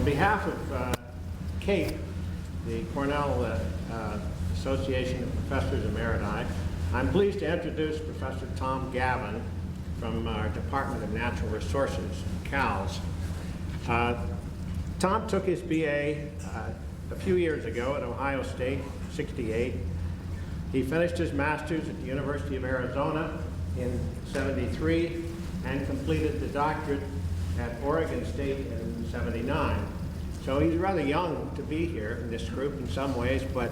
behalf of CAPE, the Cornell Association of Professors Emeriti, I'm pleased to introduce Professor Tom Gavin from our Department of Natural Resources, CALS. Tom took his BA a few years ago at Ohio State, 68. He finished his master's at the University of Arizona in 73 and completed the doctorate at Oregon State in 79. So he's rather young to be here in this group in some ways, but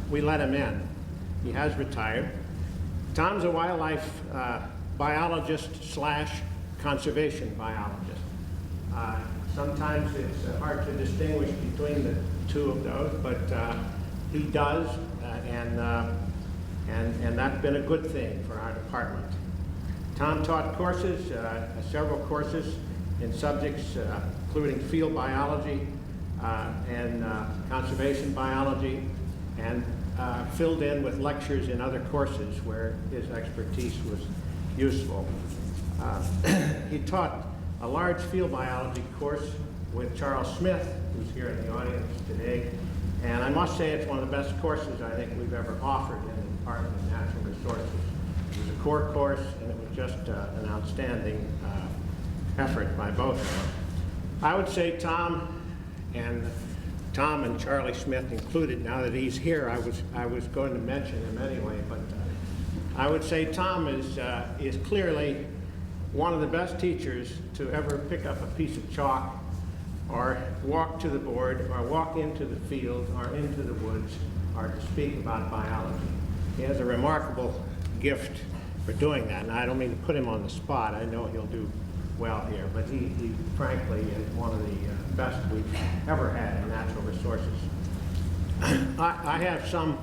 we let him in. He has retired. Tom's a wildlife biologist / conservation biologist. Sometimes it's hard to distinguish between the two of those, but he does, and that's been a good thing for our department. Tom taught courses, several courses in subjects including field biology and conservation biology, and filled in with lectures in other courses where his expertise was useful. He taught a large field biology course with Charles Smith, who's here in the audience today, and I must say it's one of the best courses I think we've ever offered in the Department of Natural Resources. It was a core course, and it was just an outstanding effort by both of them. I would say Tom and Charlie Smith included, now that he's here, I was going to mention him anyway, but I would say Tom is clearly one of the best teachers to ever pick up a piece of chalk or walk to the board or walk into the field or into the woods or to speak about biology. He has a remarkable gift for doing that, and I don't mean to put him on the spot. I know he'll do well here, but he frankly is one of the best we've ever had in natural resources. I have some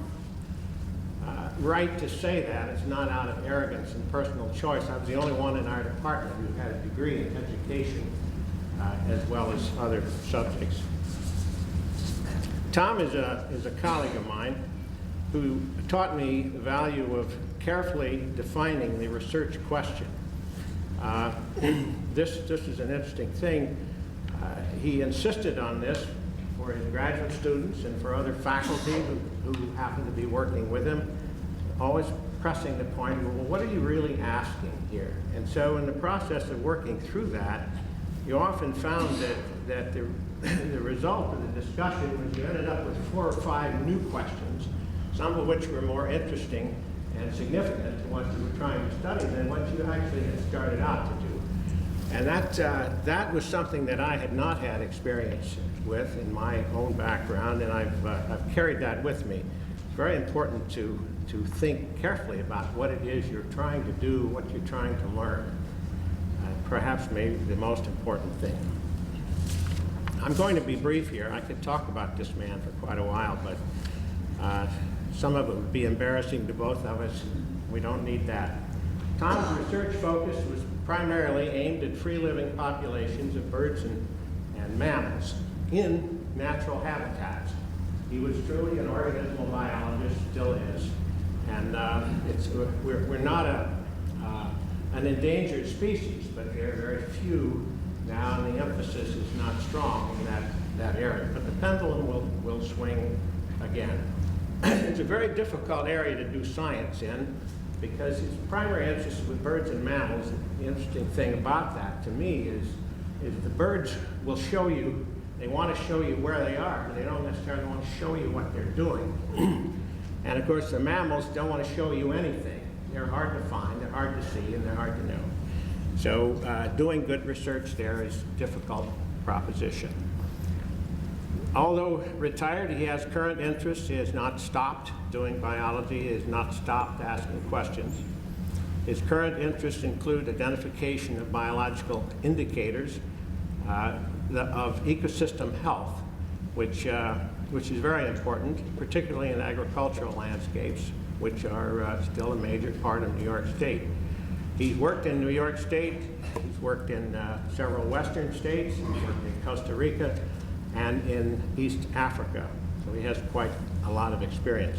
right to say that. It's not out of arrogance and personal choice. I was the only one in our department who had a degree in education as well as other subjects. Tom is a colleague of mine who taught me the value of carefully defining the research question. This is an interesting thing. He insisted on this for his graduate students and for other faculty who happen to be working with him, always pressing the point, well, what are you really asking here? And so in the process of working through that, you often found that the result of the discussion was you ended up with 4 or 5 new questions, some of which were more interesting and significant to what you were trying to study than what you actually had started out to do. And that was something that I had not had experience with in my own background, and I've carried that with me. It's very important to think carefully about what it is you're trying to do, what you're trying to learn. Perhaps maybe the most important thing. I'm going to be brief here. I could talk about this man for quite a while, but some of it would be embarrassing to both of us. We don't need that. Tom's research focus was primarily aimed at free-living populations of birds and mammals in natural habitats. He was truly an organismal biologist, still is, and we're not an endangered species, but there are very few now, and the emphasis is not strong in that area. But the pendulum will swing again. It's a very difficult area to do science in because his primary interest with birds and mammals. The interesting thing about that to me is the birds will show you, they want to show you where they are, but they don't necessarily want to show you what they're doing. And of course the mammals don't want to show you anything. They're hard to find, they're hard to see, and they're hard to know. So doing good research there is a difficult proposition. Although retired, he has current interests. He has not stopped doing biology. He has not stopped asking questions. His current interests include identification of biological indicators of ecosystem health, which is very important, particularly in agricultural landscapes, which are still a major part of New York State. He's worked in New York State. He's worked in several Western states. He's worked in Costa Rica and in East Africa. So he has quite a lot of experience.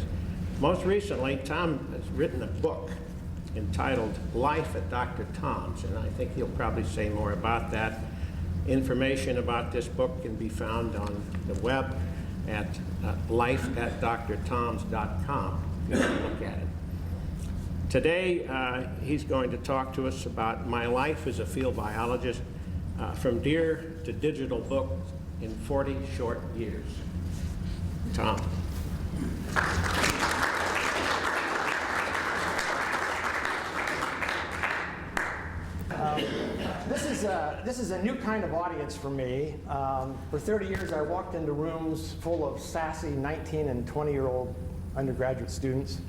Most recently, Tom has written a book entitled Life at Dr. Tom's, and I think he'll probably say more about that. Information about this book can be found on the web at life@drtoms.com if you want to look at it. Today, he's going to talk to us about my life as a field biologist, from deer to digital book in 40 short years. Tom. This is a new kind of audience for me. For 30 years, I walked into rooms full of sassy 19 and 20-year-old undergraduate students.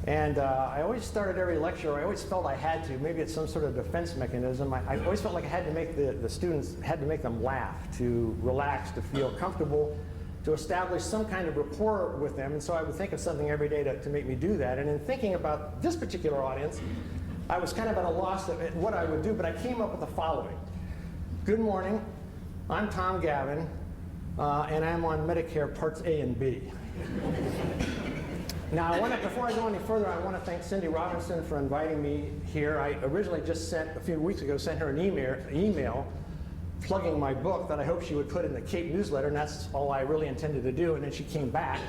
And I always started every lecture, I always felt I had to, maybe it's some sort of defense mechanism, I always felt like I had to make the students, had to make them laugh, to relax, to feel comfortable, to establish some kind of rapport with them. And so I would think of something every day to make me do that. And in thinking about this particular audience, I was kind of at a loss at what I would do, but I came up with the following. Good morning, I'm Tom Gavin, and I'm on Medicare Parts A and B. Now, before I go any further, I want to thank Cindy Robinson for inviting me here. I originally just a few weeks ago, sent her an email plugging my book that I hoped she would put in the Cape newsletter, and that's all I really intended to do, and then she came back.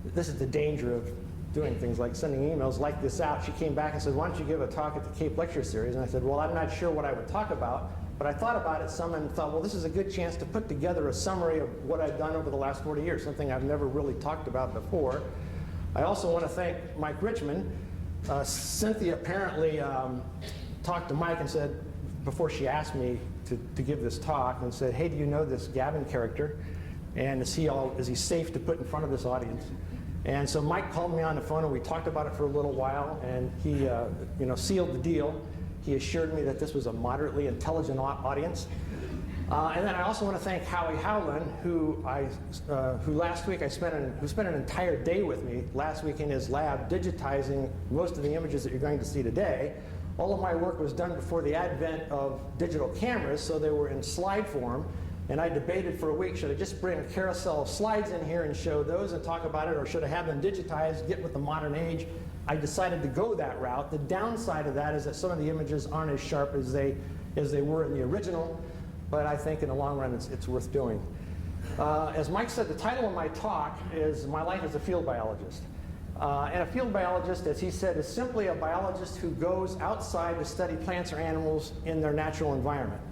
This is the danger of doing things like sending emails like this out. She came back and said, why don't you give a talk at the Cape Lecture Series? And I said, well, I'm not sure what I would talk about, but I thought about it some and thought, well, this is a good chance to put together a summary of what I've done over the last 40 years, something I've never really talked about before. I also want to thank Mike Richmond. Cynthia apparently talked to Mike and said, before she asked me to give this talk, and said, hey, do you know this Gavin character? And is he safe to put in front of this audience? And so Mike called me on the phone and we talked about it for a little while, and he sealed the deal. He assured me that this was a moderately intelligent audience. And then I also want to thank Howie Howland, who last week spent an entire day with me last week in his lab digitizing most of the images that you're going to see today. All of my work was done before the advent of digital cameras, so they were in slide form. And I debated for a week, should I just bring a carousel of slides in here and show those and talk about it, or should I have them digitized, get with the modern age? I decided to go that route. The downside of that is that some of the images aren't as sharp as they were in the original. But I think in the long run, it's worth doing. As Mike said, the title of my talk is My Life as a Field Biologist. And a field biologist, as he said, is simply a biologist who goes outside to study plants or animals in their natural environment.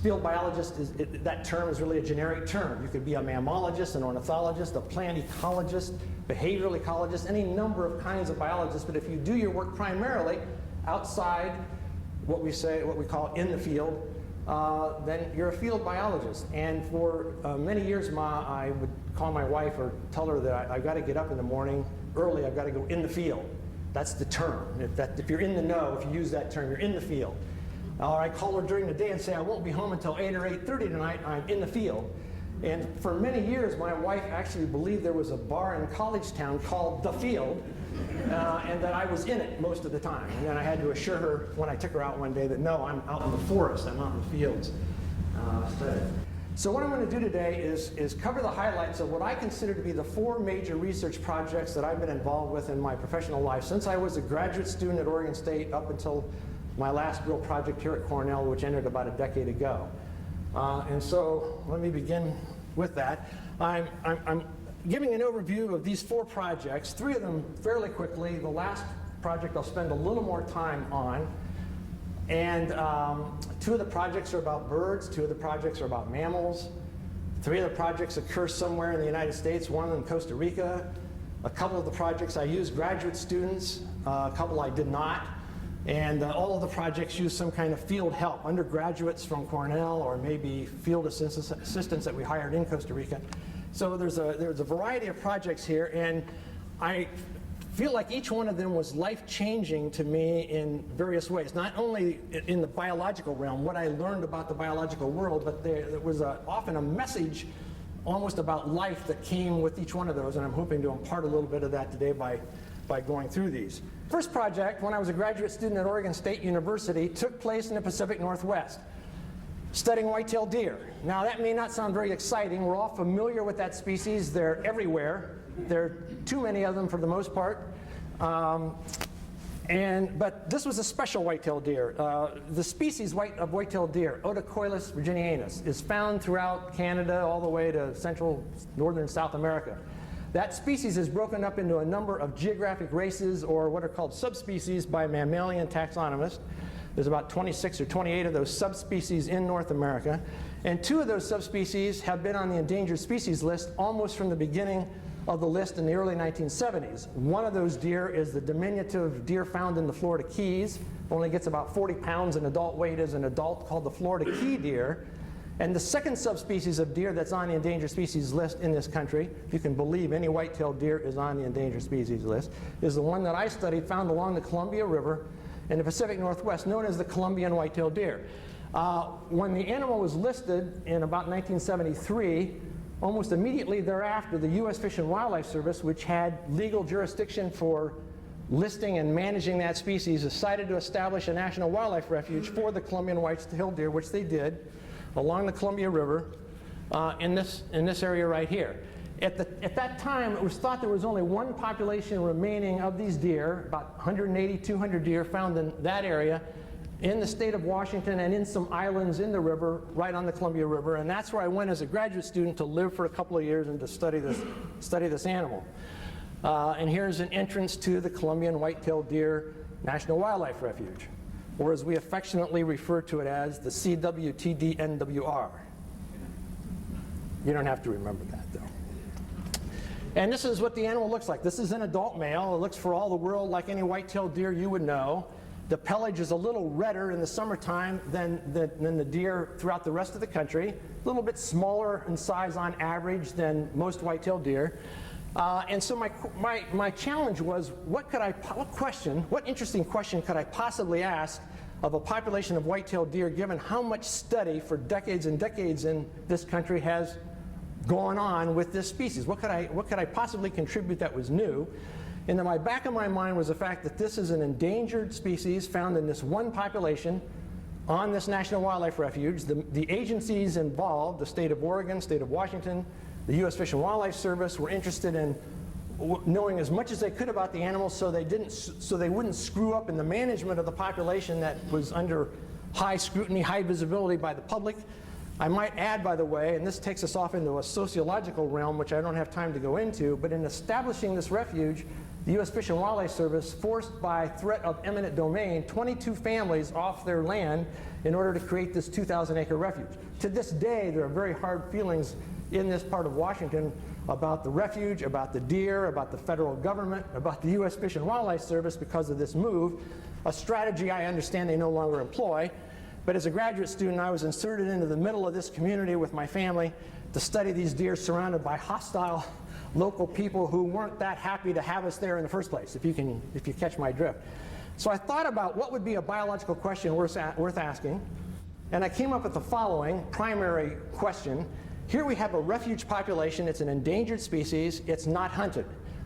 Field biologist, that term is really a generic term. You could be a mammologist, an ornithologist, a plant ecologist, behavioral ecologist, any number of kinds of biologists. But if you do your work primarily outside, what we call in the field, then you're a field biologist. And for many years, I would call my wife or tell her that I've got to get up in the morning early, I've got to go in the field. That's the term. If you're in the know, if you use that term, you're in the field. Or I call her during the day and say, I won't be home until 8 or 8:30 tonight, I'm in the field. And for many years, my wife actually believed there was a bar in College Town called The Field, and that I was in it most of the time. And then I had to assure her when I took her out one day that no, I'm out in the forest, I'm out in the fields. So what I'm going to do today is cover the highlights of what I consider to be the 4 major research projects that I've been involved with in my professional life since I was a graduate student at Oregon State up until my last real project here at Cornell, which ended about a decade ago. And so let me begin with that. I'm giving an overview of these 4 projects, 3 of them fairly quickly. The last project I'll spend a little more time on. And 2 of the projects are about birds, 2 of the projects are about mammals. 3 of the projects occur somewhere in the United States, 1 in Costa Rica. A couple of the projects I used graduate students, a couple I did not. And all of the projects use some kind of field help, undergraduates from Cornell or maybe field assistants that we hired in Costa Rica. So there's a variety of projects here, and I feel like each one of them was life-changing to me in various ways, not only in the biological realm, what I learned about the biological world, but there was often a message almost about life that came with each one of those, and I'm hoping to impart a little bit of that today by going through these. First project, when I was a graduate student at Oregon State University, took place in the Pacific Northwest, studying white-tailed deer. Now that may not sound very exciting. We're all familiar with that species. They're everywhere. There are too many of them for the most part. But this was a special white-tailed deer. The species of white-tailed deer, Odocoilus virginianus, is found throughout Canada all the way to central, northern South America. That species is broken up into a number of geographic races, or what are called subspecies, by mammalian taxonomists. There's about 26 or 28 of those subspecies in North America. And 2 of those subspecies have been on the endangered species list almost from the beginning of the list in the early 1970s. One of those deer is the diminutive deer found in the Florida Keys. Only gets about 40 pounds in adult weight as an adult, called the Florida Key deer. And the second subspecies of deer that's on the endangered species list in this country, if you can believe any white-tailed deer is on the endangered species list, is the one that I studied, found along the Columbia River in the Pacific Northwest, known as the Columbian white-tailed deer. When the animal was listed in about 1973, almost immediately thereafter, the U.S. Fish and Wildlife Service, which had legal jurisdiction for listing and managing that species, decided to establish a national wildlife refuge for the Columbian white-tailed deer, which they did along the Columbia River in this area right here. At that time, it was thought there was only one population remaining of these deer, about 180, 200 deer found in that area, in the state of Washington and in some islands in the river, right on the Columbia River. And that's where I went as a graduate student to live for a couple of years and to study this animal. And here's an entrance to the Columbian white-tailed deer National Wildlife Refuge, or as we affectionately refer to it as the CWTDNWR. You don't have to remember that, though. And this is what the animal looks like. This is an adult male. It looks for all the world like any white-tailed deer you would know. The pelage is a little redder in the summertime than the deer throughout the rest of the country. A little bit smaller in size on average than most white-tailed deer. And so my challenge was, what interesting question could I possibly ask of a population of white-tailed deer, given how much study for decades and decades in this country has gone on with this species? What could I possibly contribute that was new? And in the back of my mind was the fact that this is an endangered species found in this one population on this National Wildlife Refuge. The agencies involved, the state of Oregon, state of Washington, the U.S. Fish and Wildlife Service, were interested in knowing as much as they could about the animals so they wouldn't screw up in the management of the population that was under high scrutiny, high visibility by the public. I might add, by the way, and this takes us off into a sociological realm, which I don't have time to go into, but in establishing this refuge, the U.S. Fish and Wildlife Service forced by threat of eminent domain 22 families off their land in order to create this 2,000-acre refuge. To this day, there are very hard feelings in this part of Washington about the refuge, about the deer, about the federal government, about the U.S. Fish and Wildlife Service because of this move, a strategy I understand they no longer employ. But as a graduate student, I was inserted into the middle of this community with my family to study these deer surrounded by hostile local people who weren't that happy to have us there in the first place, if you catch my drift. So I thought about what would be a biological question worth asking, and I came up with the following primary question. Here we have a refuge population. It's an endangered species. It's not hunted.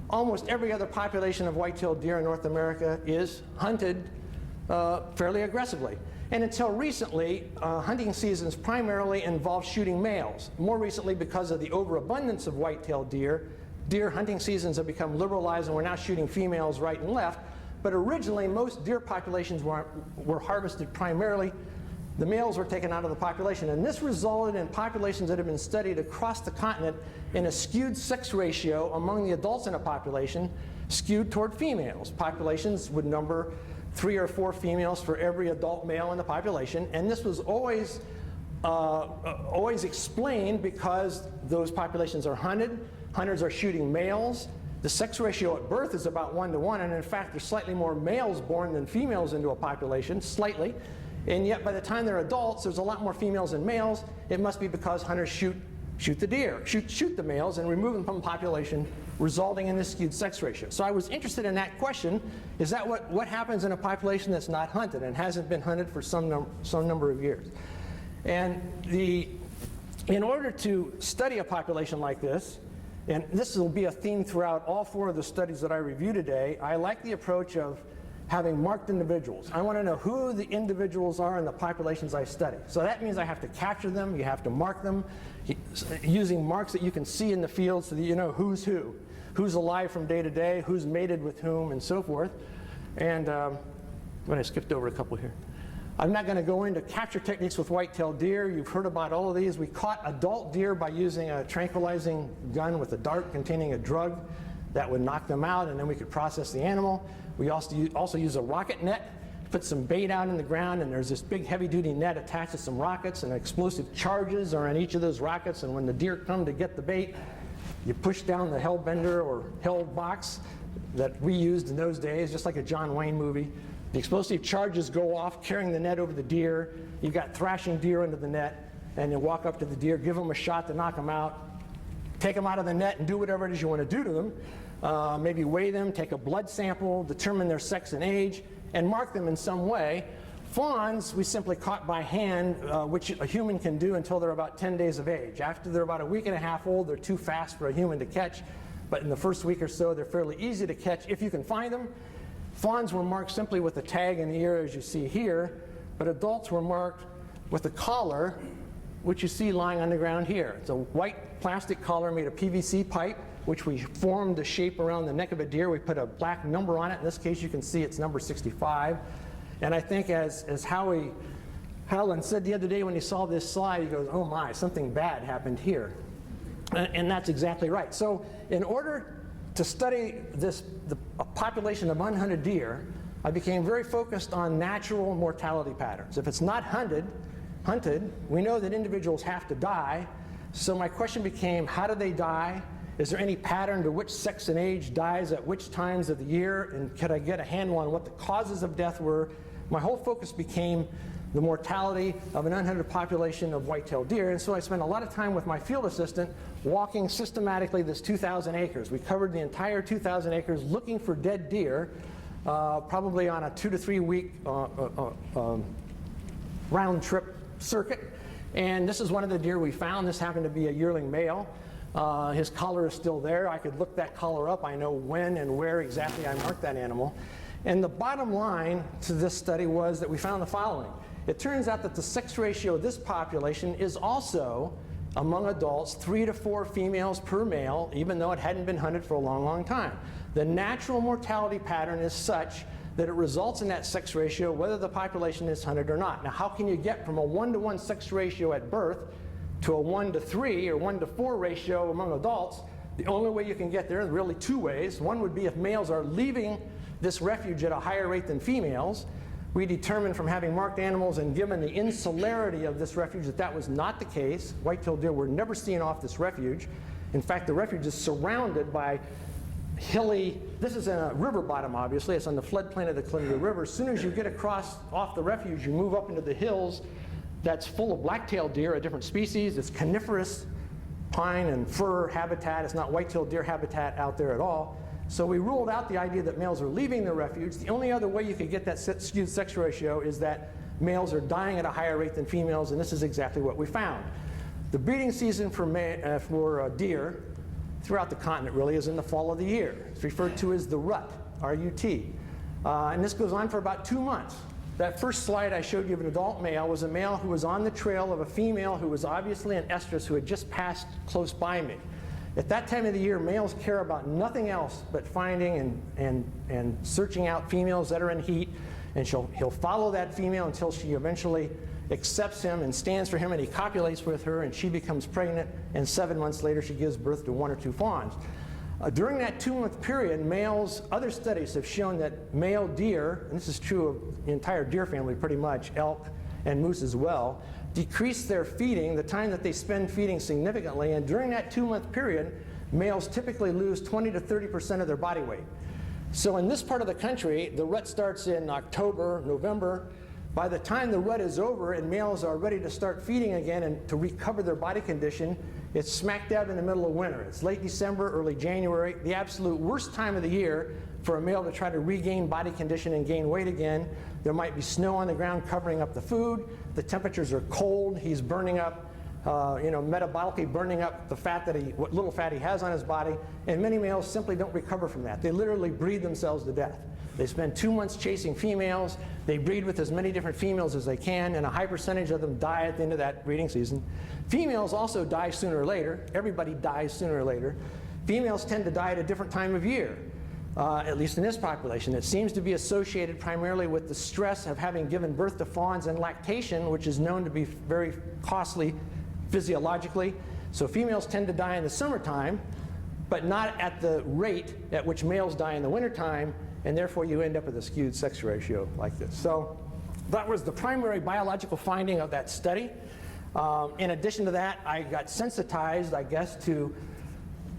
Almost every other population of white-tailed deer in North America is hunted fairly aggressively. And until recently, hunting seasons primarily involved shooting males. More recently, because of the overabundance of white-tailed deer, deer hunting seasons have become liberalized and we're now shooting females right and left. But originally, most deer populations were harvested primarily. The males were taken out of the population. And this resulted in populations that have been studied across the continent in a skewed sex ratio among the adults in a population, skewed toward females. Populations would number 3 or 4 females for every adult male in the population, and this was always explained because those populations are hunted. Hunters are shooting males. The sex ratio at birth is about 1 to 1, and in fact, there's slightly more males born than females into a population, slightly. And yet, by the time they're adults, there's a lot more females than males. It must be because hunters shoot the deer, shoot the males, and remove them from the population, resulting in this skewed sex ratio. So I was interested in that question. Is that what happens in a population that's not hunted and hasn't been hunted for some number of years? And in order to study a population like this, and this will be a theme throughout all 4 of the studies that I review today, I like the approach of having marked individuals. I want to know who the individuals are in the populations I study. So that means I have to capture them, you have to mark them, using marks that you can see in the field so that you know who's alive from day to day, who's mated with whom, and so forth. And I skipped over a couple here. I'm not going to go into capture techniques with white-tailed deer. You've heard about all of these. We caught adult deer by using a tranquilizing gun with a dart containing a drug that would knock them out, and then we could process the animal. We also use a rocket net, put some bait out in the ground, and there's this big heavy-duty net attached to some rockets, and explosive charges are in each of those rockets, and when the deer come to get the bait, you push down the hellbender or hell box that we used in those days, just like a John Wayne movie. The explosive charges go off, carrying the net over the deer. You've got thrashing deer into the net, and you walk up to the deer, give them a shot to knock them out, take them out of the net and do whatever it is you want to do to them. Maybe weigh them, take a blood sample, determine their sex and age, and mark them in some way. Fawns, we simply caught by hand, which a human can do until they're about 10 days of age. After they're about a week and a half old, they're too fast for a human to catch, but in the first week or so, they're fairly easy to catch if you can find them. Fawns were marked simply with a tag in the ear, as you see here, but adults were marked with a collar, which you see lying on the ground here. It's a white plastic collar made of PVC pipe, which we formed the shape around the neck of a deer. We put a black number on it. In this case, you can see it's number 65. And I think as Howie Howland said the other day when he saw this slide, he goes, oh my, something bad happened here. And that's exactly right. So in order to study a population of unhunted deer, I became very focused on natural mortality patterns. If it's not hunted, we know that individuals have to die. So my question became, how do they die? Is there any pattern to which sex and age dies at which times of the year? And could I get a handle on what the causes of death were? My whole focus became the mortality of an unhunted population of white-tailed deer. And so I spent a lot of time with my field assistant walking systematically this 2,000 acres. We covered the entire 2,000 acres looking for dead deer, probably on a 2 to 3 week round trip circuit. And this is one of the deer we found. This happened to be a yearling male. His collar is still there. I could look that collar up. I know when and where exactly I marked that animal. And the bottom line to this study was that we found the following. It turns out that the sex ratio of this population is also, among adults, 3 to 4 females per male, even though it hadn't been hunted for a long, long time. The natural mortality pattern is such that it results in that sex ratio whether the population is hunted or not. Now, how can you get from a 1-to-1 sex ratio at birth to a 1-to-3 or 1-to-4 ratio among adults? The only way you can get there are really 2 ways. One would be if males are leaving this refuge at a higher rate than females. We determined from having marked animals and given the insularity of this refuge that that was not the case. White-tailed deer were never seen off this refuge. In fact, the refuge is surrounded by hilly, this is a river bottom obviously, it's on the floodplain of the Columbia River. As soon as you get across off the refuge, you move up into the hills that's full of black-tailed deer, a different species. It's coniferous pine and fir habitat. It's not white-tailed deer habitat out there at all. So we ruled out the idea that males are leaving the refuge. The only other way you could get that skewed sex ratio is that males are dying at a higher rate than females, and this is exactly what we found. The breeding season for deer throughout the continent really is in the fall of the year. It's referred to as the rut, R-U-T. And this goes on for about 2 months. That first slide I showed you of an adult male was a male who was on the trail of a female who was obviously an estrus who had just passed close by me. At that time of the year, males care about nothing else but finding and searching out females that are in heat, and he'll follow that female until she eventually accepts him and stands for him, and he copulates with her, and she becomes pregnant, and 7 months later she gives birth to 1 or 2 fawns. During that 2-month period, males, other studies have shown that male deer, and this is true of the entire deer family pretty much, elk and moose as well, decrease their feeding, the time that they spend feeding significantly, and during that 2-month period, males typically lose 20 to 30% of their body weight. So in this part of the country, the rut starts in October, November. By the time the rut is over and males are ready to start feeding again and to recover their body condition, it's smack dab in the middle of winter. It's late December, early January, the absolute worst time of the year for a male to try to regain body condition and gain weight again. There might be snow on the ground covering up the food. The temperatures are cold. He's burning up, metabolically burning up the fat what little fat he has on his body. And many males simply don't recover from that. They literally breed themselves to death. They spend 2 months chasing females. They breed with as many different females as they can, and a high percentage of them die at the end of that breeding season. Females also die sooner or later. Everybody dies sooner or later. Females tend to die at a different time of year. at least in this population. It seems to be associated primarily with the stress of having given birth to fawns and lactation, which is known to be very costly physiologically. So females tend to die in the summertime, but not at the rate at which males die in the wintertime, and therefore you end up with a skewed sex ratio like this. So that was the primary biological finding of that study. In addition to that, I got sensitized, I guess, to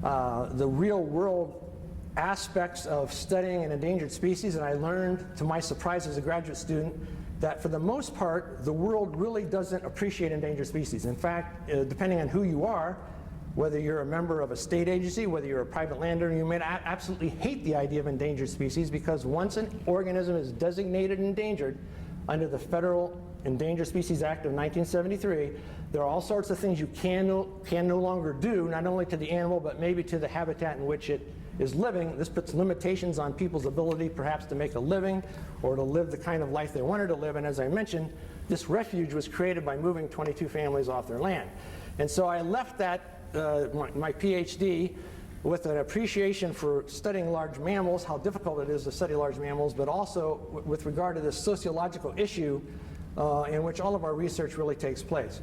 the real world aspects of studying an endangered species, and I learned, to my surprise as a graduate student, that for the most part, the world really doesn't appreciate endangered species. In fact, depending on who you are, whether you're a member of a state agency, whether you're a private landowner, you may absolutely hate the idea of endangered species, because once an organism is designated endangered under the Federal Endangered Species Act of 1973, there are all sorts of things you can no longer do, not only to the animal, but maybe to the habitat in which it is living. This puts limitations on people's ability perhaps to make a living or to live the kind of life they wanted to live. And as I mentioned, this refuge was created by moving 22 families off their land. And so I left that, my PhD, with an appreciation for studying large mammals, how difficult it is to study large mammals, but also with regard to this sociological issue in which all of our research really takes place.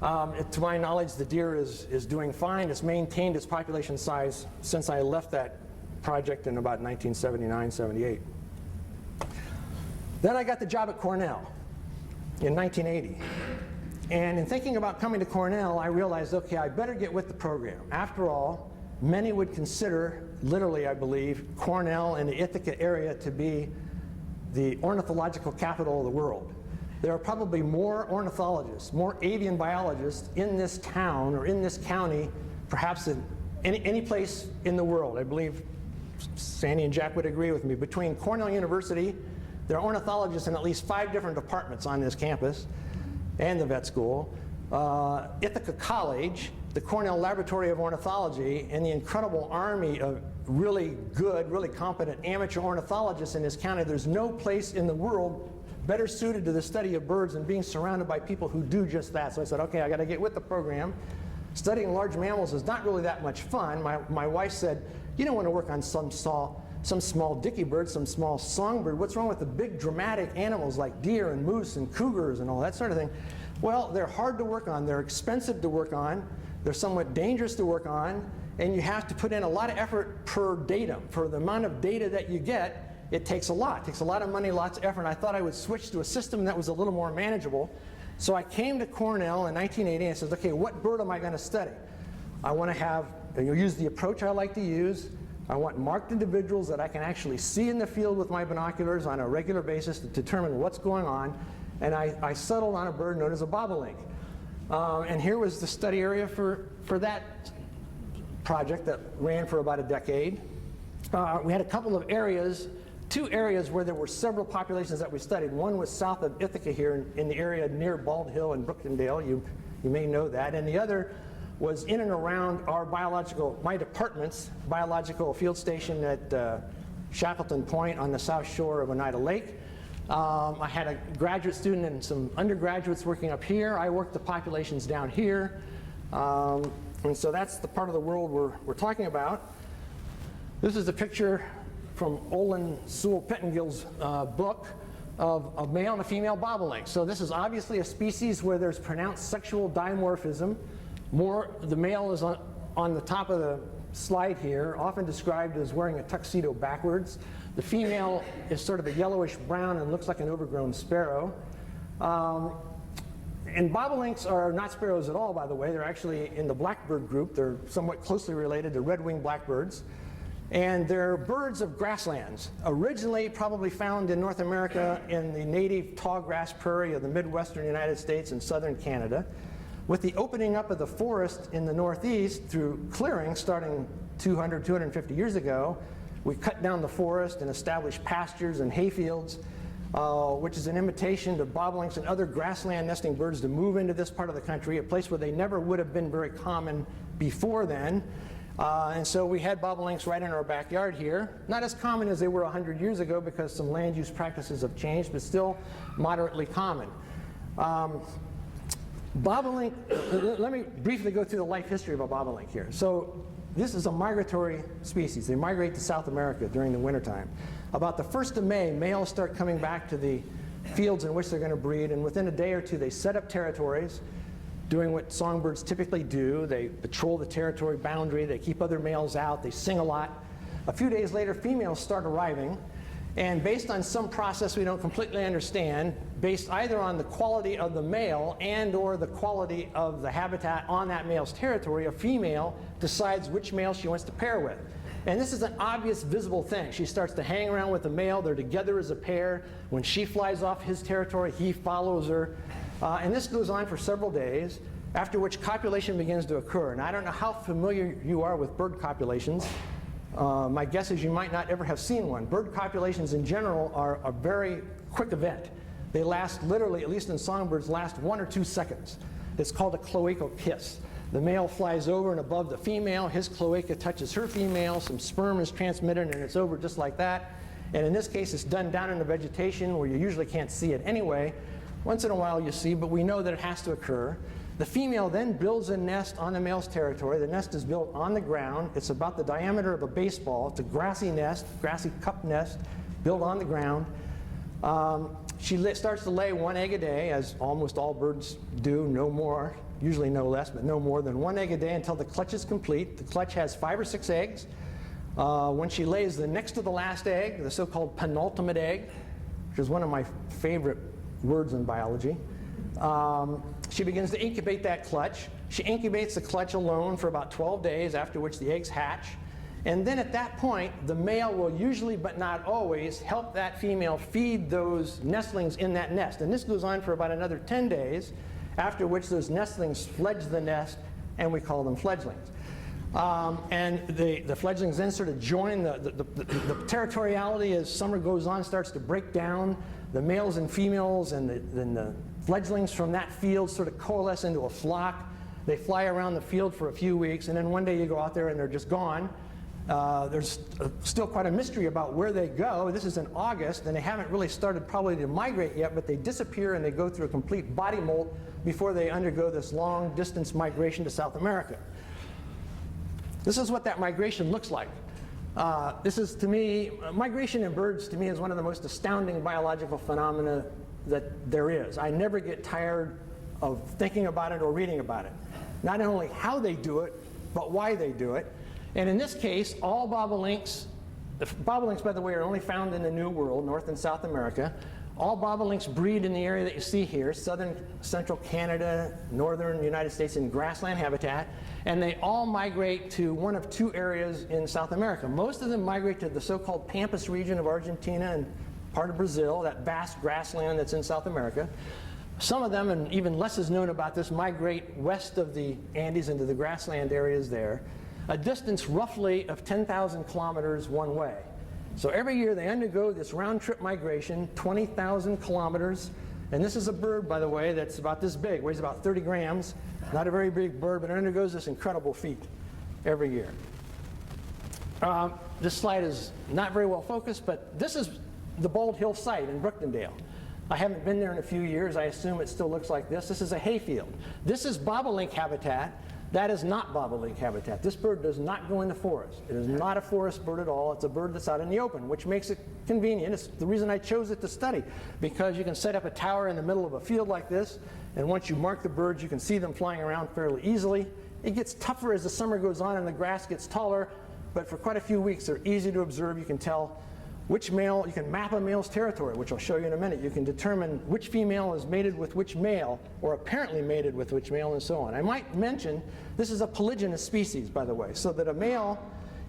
To my knowledge, the deer is doing fine. It's maintained its population size since I left that project in about 1979, 78. Then I got the job at Cornell in 1980. And in thinking about coming to Cornell, I realized, okay, I better get with the program. After all, many would consider, literally I believe, Cornell and the Ithaca area to be the ornithological capital of the world. There are probably more ornithologists, more avian biologists in this town or in this county, perhaps in any place in the world. I believe Sandy and Jack would agree with me. Between Cornell University, there are ornithologists in at least 5 different departments on this campus, and the vet school, Ithaca College, the Cornell Laboratory of Ornithology, and the incredible army of really good, really competent amateur ornithologists in this county. There's no place in the world better suited to the study of birds than being surrounded by people who do just that. So I said, okay, I got to get with the program. Studying large mammals is not really that much fun. My wife said, you don't want to work on some small dicky bird, some small songbird. What's wrong with the big dramatic animals like deer and moose and cougars and all that sort of thing? Well, they're hard to work on. They're expensive to work on. They're somewhat dangerous to work on. And you have to put in a lot of effort per datum. For the amount of data that you get, it takes a lot. It takes a lot of money, lots of effort. And I thought I would switch to a system that was a little more manageable. So I came to Cornell in 1980 and I said, okay, what bird am I going to study? I want to have, use the approach I like to use. I want marked individuals that I can actually see in the field with my binoculars on a regular basis to determine what's going on. And I settled on a bird known as a bobolink. And here was the study area for that project that ran for about a decade. We had a couple of areas, 2 areas where there were several populations that we studied. One was south of Ithaca here in the area near Bald Hill and Brooktondale. You may know that. And the other was in and around my department's biological field station at Shackleton Point on the south shore of Oneida Lake. I had a graduate student and some undergraduates working up here. I worked the populations down here. And so that's the part of the world we're talking about. This is a picture from Olin Sewell Pettingill's book of a male and a female bobolink. So this is obviously a species where there's pronounced sexual dimorphism. The male is on the top of the slide here, often described as wearing a tuxedo backwards. The female is sort of a yellowish brown and looks like an overgrown sparrow. And bobolinks are not sparrows at all, by the way. They're actually in the blackbird group. They're somewhat closely related to red-winged blackbirds. And they're birds of grasslands, originally probably found in North America in the native tall grass prairie of the Midwestern United States and southern Canada. With the opening up of the forest in the Northeast through clearing starting 200, 250 years ago, we cut down the forest and established pastures and hayfields, which is an invitation to bobolinks and other grassland nesting birds to move into this part of the country, a place where they never would have been very common before then. And so we had bobolinks right in our backyard here. Not as common as they were 100 years ago because some land use practices have changed, but still moderately common. Bobolink, let me briefly go through the life history of a bobolink here. So this is a migratory species. They migrate to South America during the wintertime. About the 1st of May, males start coming back to the fields in which they're going to breed, and within a day or two they set up territories, doing what songbirds typically do. They patrol the territory boundary, they keep other males out, they sing a lot. A few days later, females start arriving, and based on some process we don't completely understand, based either on the quality of the male and or the quality of the habitat on that male's territory, a female decides which male she wants to pair with. And this is an obvious visible thing. She starts to hang around with the male, they're together as a pair. When she flies off his territory, he follows her. And this goes on for several days, after which copulation begins to occur. And I don't know how familiar you are with bird copulations. My guess is you might not ever have seen one. Bird copulations in general are a very quick event. They last literally, at least in songbirds, last 1 or 2 seconds. It's called a cloacal kiss. The male flies over and above the female, his cloaca touches her female, some sperm is transmitted, and it's over just like that. And in this case, it's done down in the vegetation where you usually can't see it anyway. Once in a while you see, but we know that it has to occur. The female then builds a nest on the male's territory. The nest is built on the ground. It's about the diameter of a baseball. It's a grassy nest, grassy cup nest, built on the ground. She starts to lay 1 egg a day, as almost all birds do, no more, usually no less, but no more than 1 egg a day until the clutch is complete. The clutch has 5 or 6 eggs. When she lays the next to the last egg, the so-called penultimate egg, which is one of my favorite words in biology, she begins to incubate that clutch. She incubates the clutch alone for about 12 days, after which the eggs hatch. And then at that point, the male will usually, but not always, help that female feed those nestlings in that nest. And this goes on for about another 10 days, after which those nestlings fledge the nest, and we call them fledglings. And the fledglings then sort of join the territoriality as summer goes on, starts to break down. The males and females and the fledglings from that field sort of coalesce into a flock. They fly around the field for a few weeks, and then one day you go out there and they're just gone. There's still quite a mystery about where they go. This is in August, and they haven't really started probably to migrate yet, but they disappear and they go through a complete body molt before they undergo this long distance migration to South America. This is what that migration looks like. This is, to me, migration in birds to me is one of the most astounding biological phenomena that there is. I never get tired of thinking about it or reading about it. Not only how they do it, but why they do it. And in this case, all bobolinks, bobolinks, by the way, are only found in the New World, North and South America. All bobolinks breed in the area that you see here, southern, central Canada, northern United States in grassland habitat, and they all migrate to one of 2 areas in South America. Most of them migrate to the so-called Pampas region of Argentina and part of Brazil, that vast grassland that's in South America. Some of them, and even less is known about this, migrate west of the Andes into the grassland areas there, a distance roughly of 10,000 kilometers one way. So every year they undergo this round-trip migration, 20,000 kilometers. And this is a bird, by the way, that's about this big, weighs about 30 grams. Not a very big bird, but it undergoes this incredible feat every year. This slide is not very well focused, but this is the Bald Hill site in Brooktondale. I haven't been there in a few years. I assume it still looks like this. This is a hayfield. This is bobolink habitat. That is not bobolink habitat. This bird does not go in the forest. It is not a forest bird at all. It's a bird that's out in the open, which makes it convenient. It's the reason I chose it to study, because you can set up a tower in the middle of a field like this, and once you mark the birds, you can see them flying around fairly easily. It gets tougher as the summer goes on and the grass gets taller, but for quite a few weeks, they're easy to observe. You can tell which male, you can map a male's territory, which I'll show you in a minute. You can determine which female is mated with which male, or apparently mated with which male, and so on. I might mention, this is a polygynous species, by the way, so that a male,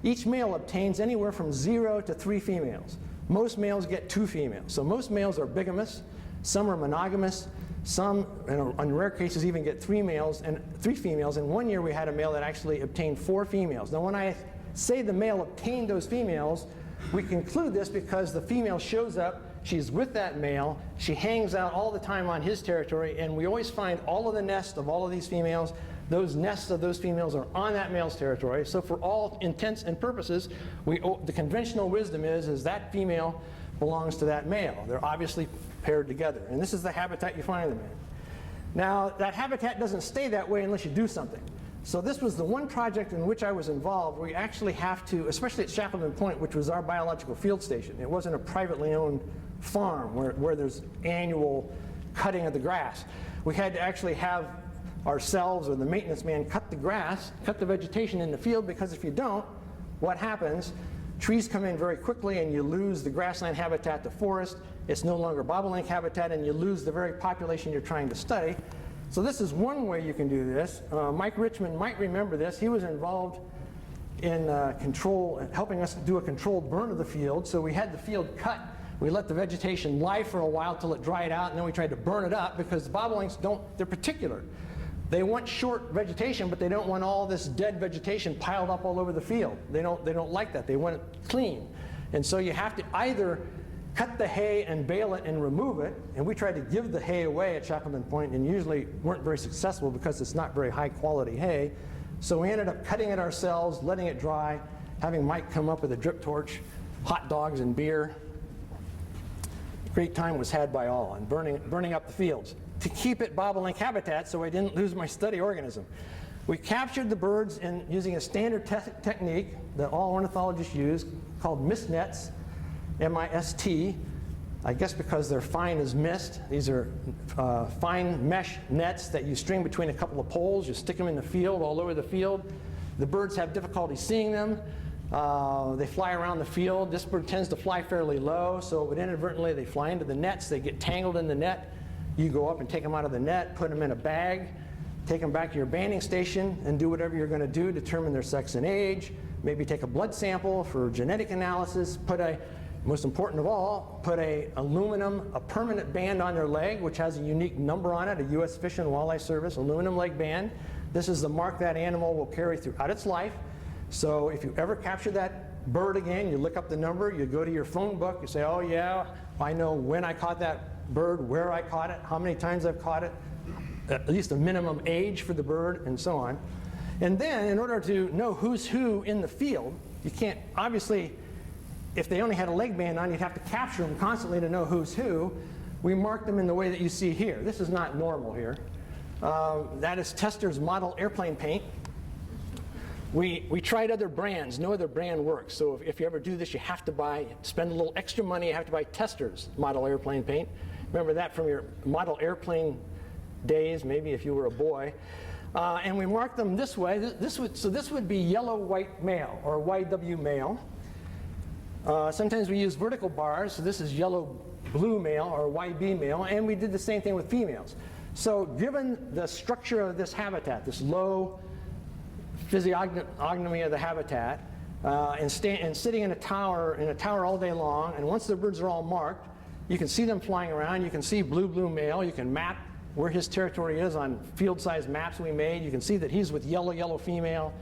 each male obtains anywhere from 0 to 3 females. Most males get 2 females. So most males are bigamous, some are monogamous, some, in rare cases, even get 3 males and 3 females. And one year we had a male that actually obtained 4 females. Now when I say the male obtained those females, we conclude this because the female shows up, she's with that male, she hangs out all the time on his territory, and we always find all of the nests of all of these females. Those nests of those females are on that male's territory. So for all intents and purposes, the conventional wisdom is that female belongs to that male. They're obviously paired together. And this is the habitat you find them in. Now, that habitat doesn't stay that way unless you do something. So this was the one project in which I was involved. We actually have to, especially at Shackleton Point, which was our biological field station. It wasn't a privately owned farm where there's annual cutting of the grass. We had to actually have ourselves or the maintenance man cut the grass, cut the vegetation in the field, because if you don't, what happens? Trees come in very quickly and you lose the grassland habitat to forest. It's no longer bobolink habitat and you lose the very population you're trying to study. So this is one way you can do this. Mike Richmond might remember this. He was involved in helping us do a controlled burn of the field. So we had the field cut. We let the vegetation lie for a while till it dried out, and then we tried to burn it up because the bobolinks they're particular. They want short vegetation, but they don't want all this dead vegetation piled up all over the field. They don't like that. They want it clean. And so you have to either cut the hay and bale it and remove it, and we tried to give the hay away at Shackleton Point and usually weren't very successful because it's not very high quality hay. So we ended up cutting it ourselves, letting it dry, having Mike come up with a drip torch, hot dogs and beer. Great time was had by all, and burning up the fields to keep it bobolink habitat so I didn't lose my study organism. We captured the birds using a standard technique that all ornithologists use called mist nets, M-I-S-T, I guess because they're fine as mist. These are fine mesh nets that you string between a couple of poles. You stick them in the field, all over the field. The birds have difficulty seeing them. They fly around the field. This bird tends to fly fairly low, so inadvertently they fly into the nets. They get tangled in the net. You go up and take them out of the net, put them in a bag, take them back to your banding station, and do whatever you're going to do, determine their sex and age, maybe take a blood sample for genetic analysis, most important of all, put a permanent band on their leg, which has a unique number on it, a U.S. Fish and Wildlife Service aluminum leg band. This is the mark that animal will carry throughout its life. So if you ever capture that bird again, you look up the number, you go to your phone book, you say, oh yeah, I know when I caught that bird, where I caught it, how many times I've caught it, at least a minimum age for the bird, and so on. And then, in order to know who's who in the field, you can't, obviously, if they only had a leg band on, you'd have to capture them constantly to know who's who. We mark them in the way that you see here. This is not normal here. That is Tester's model airplane paint. We tried other brands. No other brand works. So if you ever do this, you have to spend a little extra money. You have to buy Tester's model airplane paint. Remember that from your model airplane days, maybe if you were a boy. And we mark them this way. This would be yellow-white male, or YW male. Sometimes we use vertical bars. So this is yellow-blue male, or YB male. And we did the same thing with females. So given the structure of this habitat, this low physiognomy of the habitat, and sitting in a tower all day long, and once the birds are all marked, you can see them flying around. You can see blue male. You can map where his territory is on field-sized maps we made. You can see that he's with yellow female.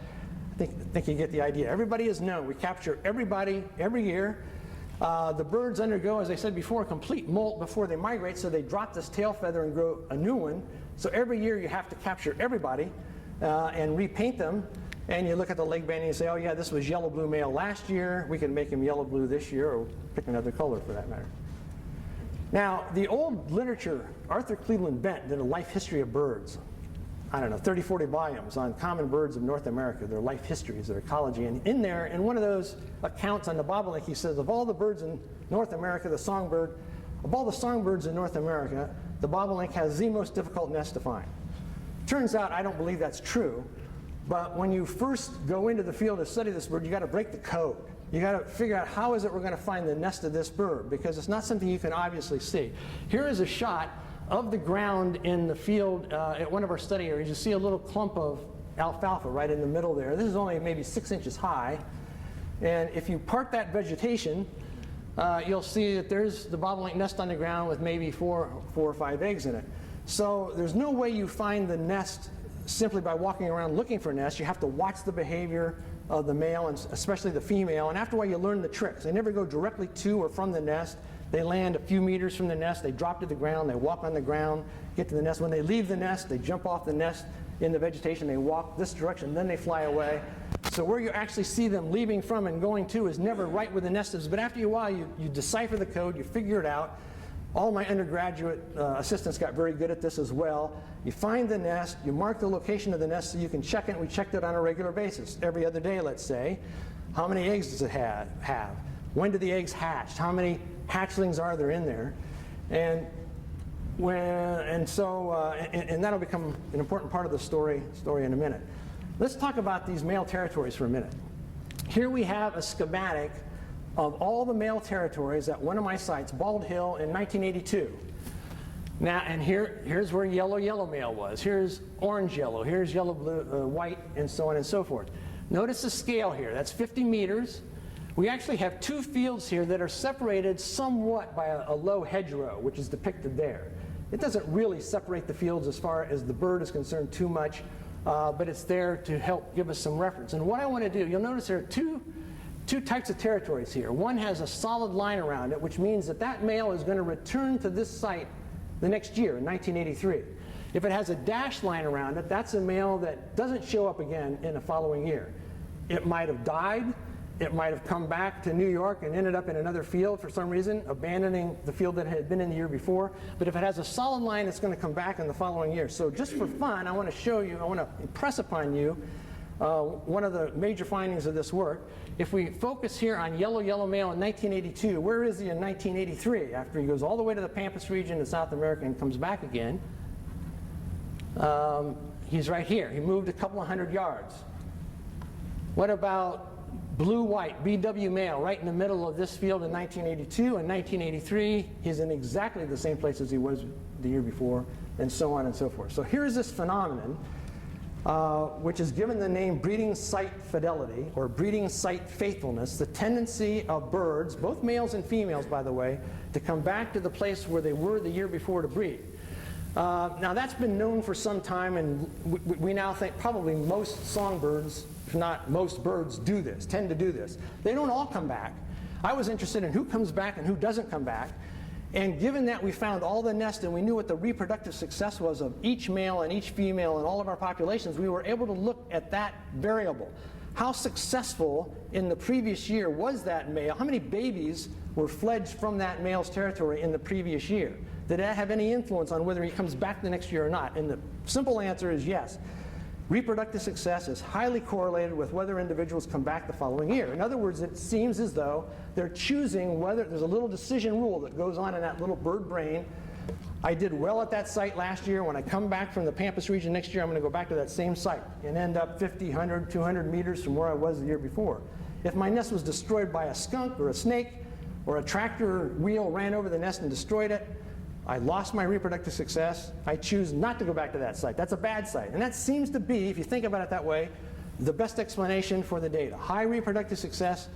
I think you get the idea. Everybody is known. We capture everybody every year. The birds undergo, as I said before, a complete molt before they migrate, so they drop this tail feather and grow a new one. So every year you have to capture everybody and repaint them. And you look at the leg band and you say, oh yeah, this was yellow-blue male last year. We can make him yellow-blue this year, or pick another color for that matter. Now, the old literature, Arthur Cleveland Bent did a life history of birds. I don't know, 30, 40 volumes on common birds of North America, their life histories, their ecology. And in there, in one of those accounts on the bobolink, he says, of all the birds in North America, of all the songbirds in North America, the bobolink has the most difficult nest to find. Turns out, I don't believe that's true. But when you first go into the field to study this bird, you got to break the code. You got to figure out how is it we're going to find the nest of this bird, because it's not something you can obviously see. Here is a shot of the ground in the field at one of our study areas. You see a little clump of alfalfa right in the middle there. This is only maybe 6 inches high. And if you part that vegetation, you'll see that there's the bobolink nest on the ground with maybe four or five eggs in it. So there's no way you find the nest simply by walking around looking for nests. You have to watch the behavior of the male, and especially the female. And after a while, you learn the tricks. They never go directly to or from the nest. They land a few meters from the nest. They drop to the ground. They walk on the ground, get to the nest. When they leave the nest, they jump off the nest in the vegetation. They walk this direction. Then they fly away. So where you actually see them leaving from and going to is never right where the nest is. But after a while, you decipher the code. You figure it out. All my undergraduate assistants got very good at this as well. You find the nest, you mark the location of the nest so you can check it. We checked it on a regular basis, every other day, let's say. How many eggs does it have? When do the eggs hatch? How many hatchlings are there in there? And that'll become an important part of the story in a minute. Let's talk about these male territories for a minute. Here we have a schematic of all the male territories at one of my sites, Bald Hill, in 1982. Now, and here's where yellow male was. Here's orange yellow. Here's yellow blue, white, and so on and so forth. Notice the scale here. That's 50 meters. We actually have two fields here that are separated somewhat by a low hedgerow, which is depicted there. It doesn't really separate the fields as far as the bird is concerned too much, but it's there to help give us some reference. And what I want to do, you'll notice there are two types of territories here. One has a solid line around it, which means that that male is going to return to this site the next year, in 1983. If it has a dashed line around it, that's a male that doesn't show up again in the following year. It might have died. It might have come back to New York and ended up in another field for some reason, abandoning the field that it had been in the year before. But if it has a solid line, it's going to come back in the following year. So just for fun, I want to show you, I want to impress upon you one of the major findings of this work. If we focus here on yellow male in 1982, where is he in 1983? After he goes all the way to the Pampas region in South America and comes back again, he's right here. He moved a couple of 100 yards. What about blue-white, BW male, right in the middle of this field in 1982? In 1983, he's in exactly the same place as he was the year before, and so on and so forth. So here's this phenomenon, which is given the name breeding site fidelity, or breeding site faithfulness, the tendency of birds, both males and females, by the way, to come back to the place where they were the year before to breed. Now that's been known for some time, and we now think probably most songbirds, if not most birds, do this, tend to do this. They don't all come back. I was interested in who comes back and who doesn't come back. And given that we found all the nests and we knew what the reproductive success was of each male and each female in all of our populations, we were able to look at that variable. How successful in the previous year was that male? How many babies were fledged from that male's territory in the previous year? Did that have any influence on whether he comes back the next year or not? And the simple answer is yes. Reproductive success is highly correlated with whether individuals come back the following year. In other words, it seems as though they're choosing whether, there's a little decision rule that goes on in that little bird brain. I did well at that site last year. When I come back from the Pampas region next year, I'm going to go back to that same site and end up 50, 100, 200 meters from where I was the year before. If my nest was destroyed by a skunk or a snake, or a tractor wheel ran over the nest and destroyed it, I lost my reproductive success. I choose not to go back to that site. That's a bad site. And that seems to be, if you think about it that way, the best explanation for the data. High reproductive success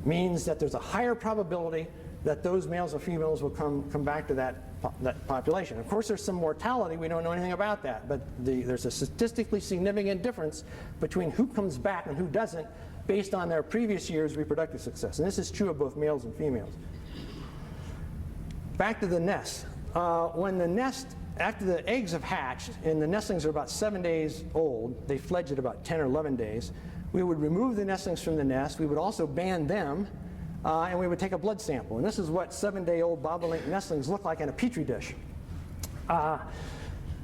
means that there's a higher probability that those males or females will come back to that population. Of course, there's some mortality. We don't know anything about that. But there's a statistically significant difference between who comes back and who doesn't based on their previous year's reproductive success. And this is true of both males and females. Back to the nest. When the nest, after the eggs have hatched, and the nestlings are about 7 days old, they fledge at about 10 or 11 days, we would remove the nestlings from the nest. We would also band them, and we would take a blood sample. And this is what 7-day-old bobolink nestlings look like in a petri dish.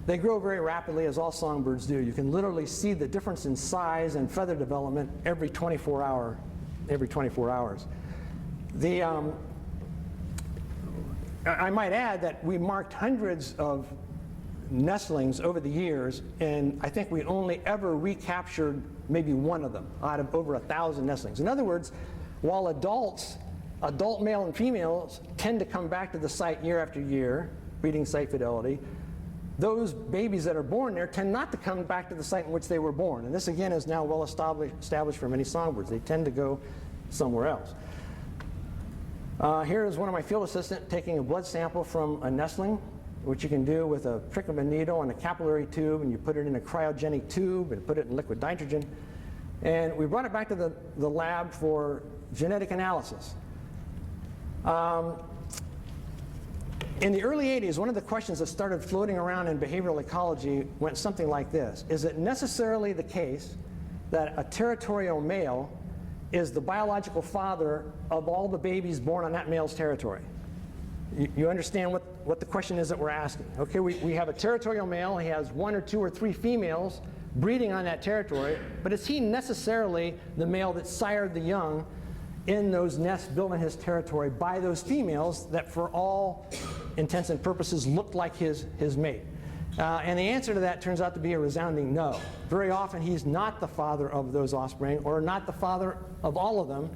They grow very rapidly, as all songbirds do. You can literally see the difference in size and feather development every 24 hours. I might add that we marked hundreds of nestlings over the years, and I think we only ever recaptured maybe one of them out of over 1,000 nestlings. In other words, while adult male and females tend to come back to the site year after year, breeding site fidelity, those babies that are born there tend not to come back to the site in which they were born. And this again is now well established for many songbirds. They tend to go somewhere else. Here is one of my field assistants taking a blood sample from a nestling, which you can do with a prick of a needle and a capillary tube, and you put it in a cryogenic tube and put it in liquid nitrogen. And we brought it back to the lab for genetic analysis. In the early 80s, one of the questions that started floating around in behavioral ecology went something like this. Is it necessarily the case that a territorial male is the biological father of all the babies born on that male's territory? You understand what the question is that we're asking. Okay, we have a territorial male. He has 1 or 2 or 3 females breeding on that territory, but is he necessarily the male that sired the young in those nests built on his territory by those females that for all intents and purposes looked like his mate? And the answer to that turns out to be a resounding no. Very often he's not the father of those offspring, or not the father of all of them.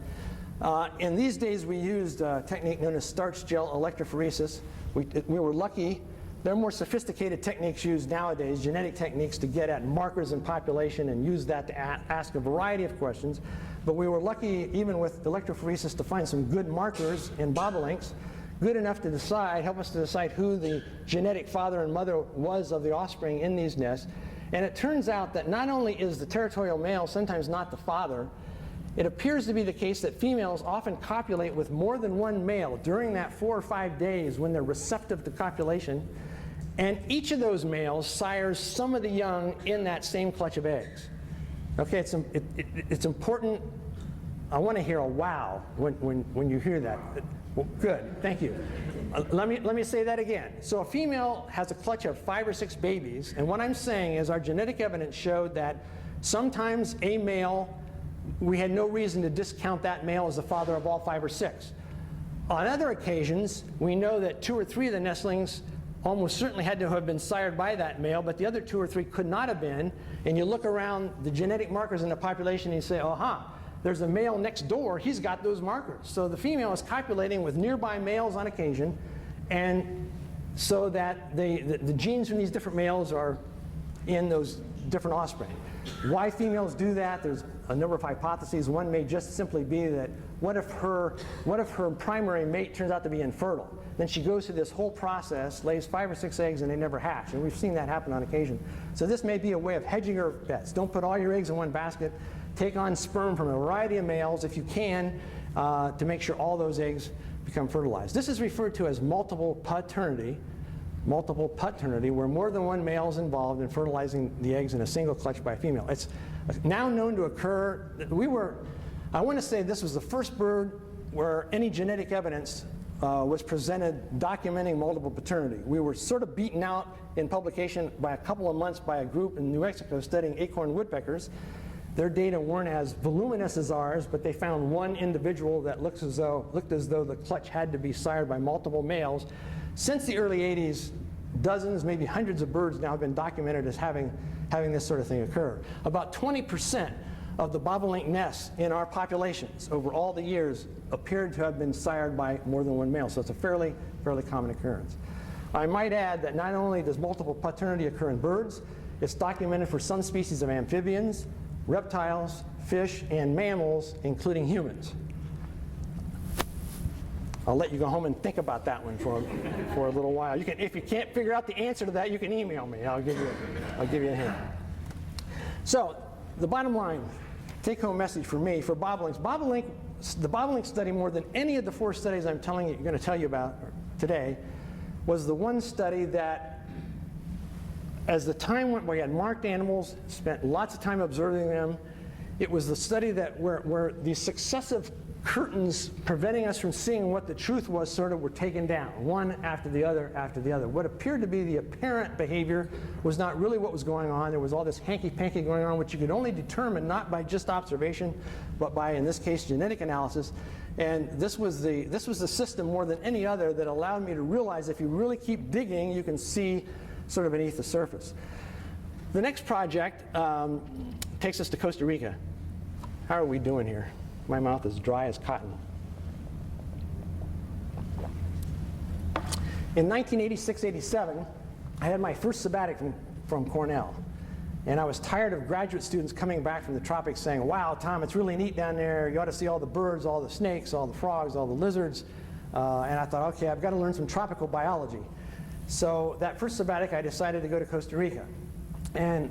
In these days we used a technique known as starch gel electrophoresis. We were lucky. There are more sophisticated techniques used nowadays, genetic techniques, to get at markers in population and use that to ask a variety of questions. But we were lucky, even with electrophoresis, to find some good markers in bobolinks, good enough to help us to decide who the genetic father and mother was of the offspring in these nests. And it turns out that not only is the territorial male sometimes not the father, it appears to be the case that females often copulate with more than one male during that 4 or 5 days when they're receptive to copulation. And each of those males sires some of the young in that same clutch of eggs. Okay, it's important. I want to hear a wow when you hear that. Well, good, thank you. Let me say that again. So a female has a clutch of 5 or 6 babies, and what I'm saying is our genetic evidence showed that sometimes a male, we had no reason to discount that male as the father of all 5 or 6. On other occasions, we know that 2 or 3 of the nestlings almost certainly had to have been sired by that male, but the other 2 or 3 could not have been. And you look around the genetic markers in the population and you say, aha, there's a male next door, he's got those markers. So the female is copulating with nearby males on occasion, and so that the genes from these different males are in those different offspring. Why females do that, there's a number of hypotheses. One may just simply be that what if her primary mate turns out to be infertile? Then she goes through this whole process, lays 5 or 6 eggs, and they never hatch. And we've seen that happen on occasion. So this may be a way of hedging her bets. Don't put all your eggs in one basket. Take on sperm from a variety of males if you can to make sure all those eggs become fertilized. This is referred to as multiple paternity, where more than one male is involved in fertilizing the eggs in a single clutch by a female. It's now known to occur. I want to say this was the first bird where any genetic evidence was presented documenting multiple paternity. We were sort of beaten out in publication by a couple of months by a group in New Mexico studying acorn woodpeckers. Their data weren't as voluminous as ours, but they found one individual that looked as though the clutch had to be sired by multiple males. Since the early 80s, dozens, maybe hundreds of birds now have been documented as having this sort of thing occur. About 20% of the bobolink nests in our populations over all the years appeared to have been sired by more than one male, so it's a fairly common occurrence. I might add that not only does multiple paternity occur in birds, it's documented for some species of amphibians, reptiles, fish, and mammals, including humans. I'll let you go home and think about that one for a little while. If you can't figure out the answer to that, you can email me. I'll give you a hint. So the bottom line, take-home message for me, for bobolinks. The bobolink study, more than any of the 4 studies I'm going to tell you about today, was the one study that, as the time went, we had marked animals, spent lots of time observing them. It was the study that where these successive curtains preventing us from seeing what the truth was sort of were taken down, one after the other after the other. What appeared to be the apparent behavior was not really what was going on. There was all this hanky-panky going on, which you could only determine not by just observation, but by, in this case, genetic analysis. And this was the system more than any other that allowed me to realize if you really keep digging, you can see sort of beneath the surface. The next project takes us to Costa Rica. How are we doing here? My mouth is dry as cotton. In 1986-87, I had my first sabbatic from Cornell. And I was tired of graduate students coming back from the tropics saying, wow, Tom, it's really neat down there. You ought to see all the birds, all the snakes, all the frogs, all the lizards. And I thought, okay, I've got to learn some tropical biology. So that first sabbatic, I decided to go to Costa Rica and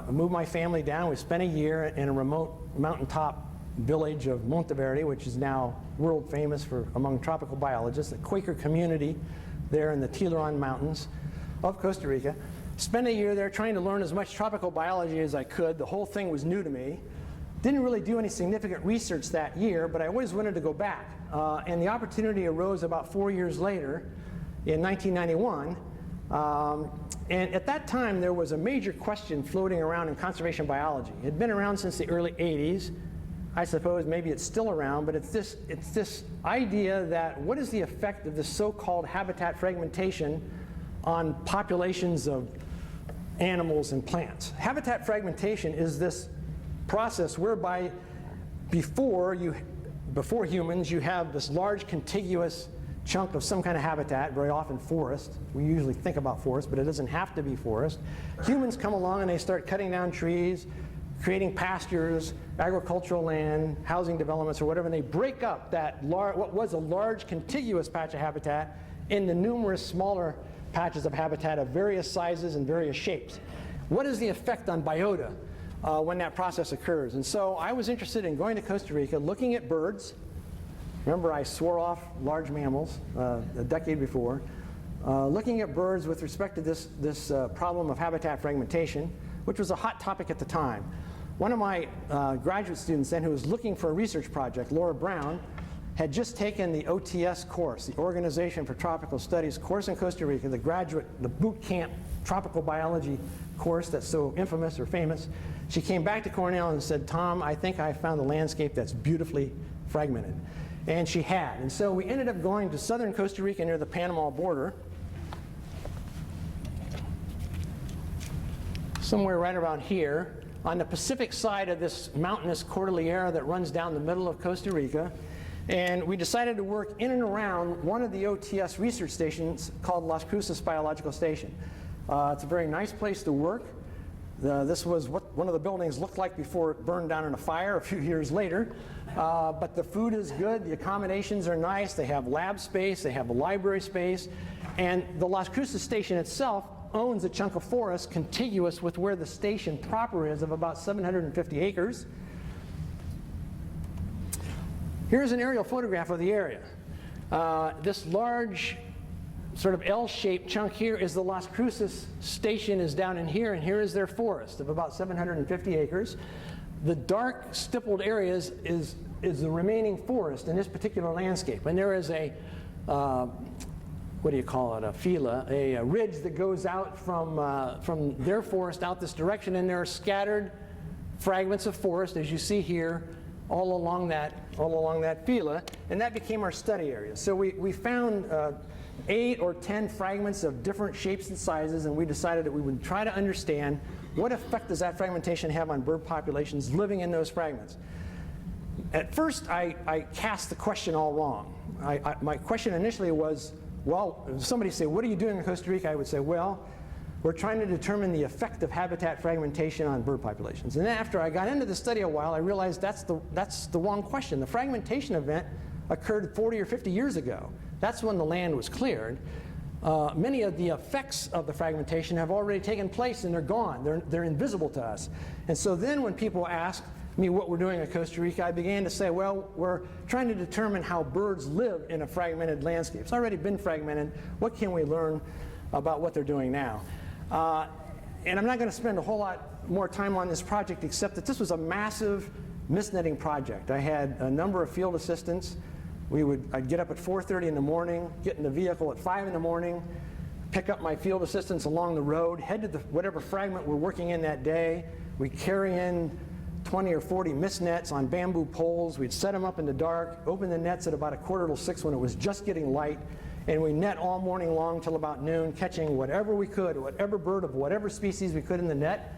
move my family down. We spent a year in a remote mountaintop village of Monteverde, which is now world famous among tropical biologists, a Quaker community there in the Tiburon Mountains of Costa Rica. Spent a year there trying to learn as much tropical biology as I could. The whole thing was new to me. Didn't really do any significant research that year, but I always wanted to go back. And the opportunity arose about 4 years later in 1991. And at that time, there was a major question floating around in conservation biology. It had been around since the early 80s. I suppose maybe it's still around, but it's this idea that what is the effect of this so-called habitat fragmentation on populations of animals and plants? Habitat fragmentation is this process whereby before humans, you have this large contiguous chunk of some kind of habitat, very often forest. We usually think about forest, but it doesn't have to be forest. Humans come along and they start cutting down trees, creating pastures, agricultural land, housing developments or whatever, and they break up that what was a large contiguous patch of habitat into numerous smaller patches of habitat of various sizes and various shapes. What is the effect on biota when that process occurs? And so I was interested in going to Costa Rica, looking at birds. Remember, I swore off large mammals a decade before. Looking at birds with respect to this problem of habitat fragmentation, which was a hot topic at the time. One of my graduate students then, who was looking for a research project, Laura Brown, had just taken the OTS course, the Organization for Tropical Studies course in Costa Rica, the boot camp tropical biology course that's so infamous or famous. She came back to Cornell and said, "Tom, I think I found a landscape that's beautifully fragmented." And she had. And so we ended up going to southern Costa Rica near the Panama border, somewhere right around here, on the Pacific side of this mountainous cordillera that runs down the middle of Costa Rica. And we decided to work in and around one of the OTS research stations called Las Cruces Biological Station. It's a very nice place to work. This was what one of the buildings looked like before it burned down in a fire a few years later. But the food is good, the accommodations are nice, they have lab space, they have a library space, and the Las Cruces Station itself owns a chunk of forest contiguous with where the station proper is of about 750 acres. Here's an aerial photograph of the area. This large sort of L-shaped chunk here is the Las Cruces Station is down in here, and here is their forest of about 750 acres. The dark stippled areas is the remaining forest in this particular landscape. And there is a, what do you call it, a fila, a ridge that goes out from their forest out this direction, and there are scattered fragments of forest, as you see here, all along that fila, and that became our study area. So we found 8 or 10 fragments of different shapes and sizes, and we decided that we would try to understand what effect does that fragmentation have on bird populations living in those fragments. At first, I cast the question all wrong. My question initially was, well, if somebody say, what are you doing in Costa Rica? I would say, well, we're trying to determine the effect of habitat fragmentation on bird populations. And then after I got into the study a while, I realized that's the wrong question. The fragmentation event occurred 40 or 50 years ago. That's when the land was cleared. Many of the effects of the fragmentation have already taken place, and they're gone. They're invisible to us. And so then when people ask me what we're doing in Costa Rica, I began to say, well, we're trying to determine how birds live in a fragmented landscape. It's already been fragmented. What can we learn about what they're doing now? And I'm not going to spend a whole lot more time on this project, except that this was a massive mist netting project. I had a number of field assistants. I'd get up at 4:30 in the morning, get in the vehicle at 5 in the morning, pick up my field assistants along the road, head to whatever fragment we're working in that day. We'd carry in 20 or 40 mist nets on bamboo poles. We'd set them up in the dark, open the nets at about 5:45 when it was just getting light, and we net all morning long till about noon, catching whatever we could, whatever bird of whatever species we could in the net,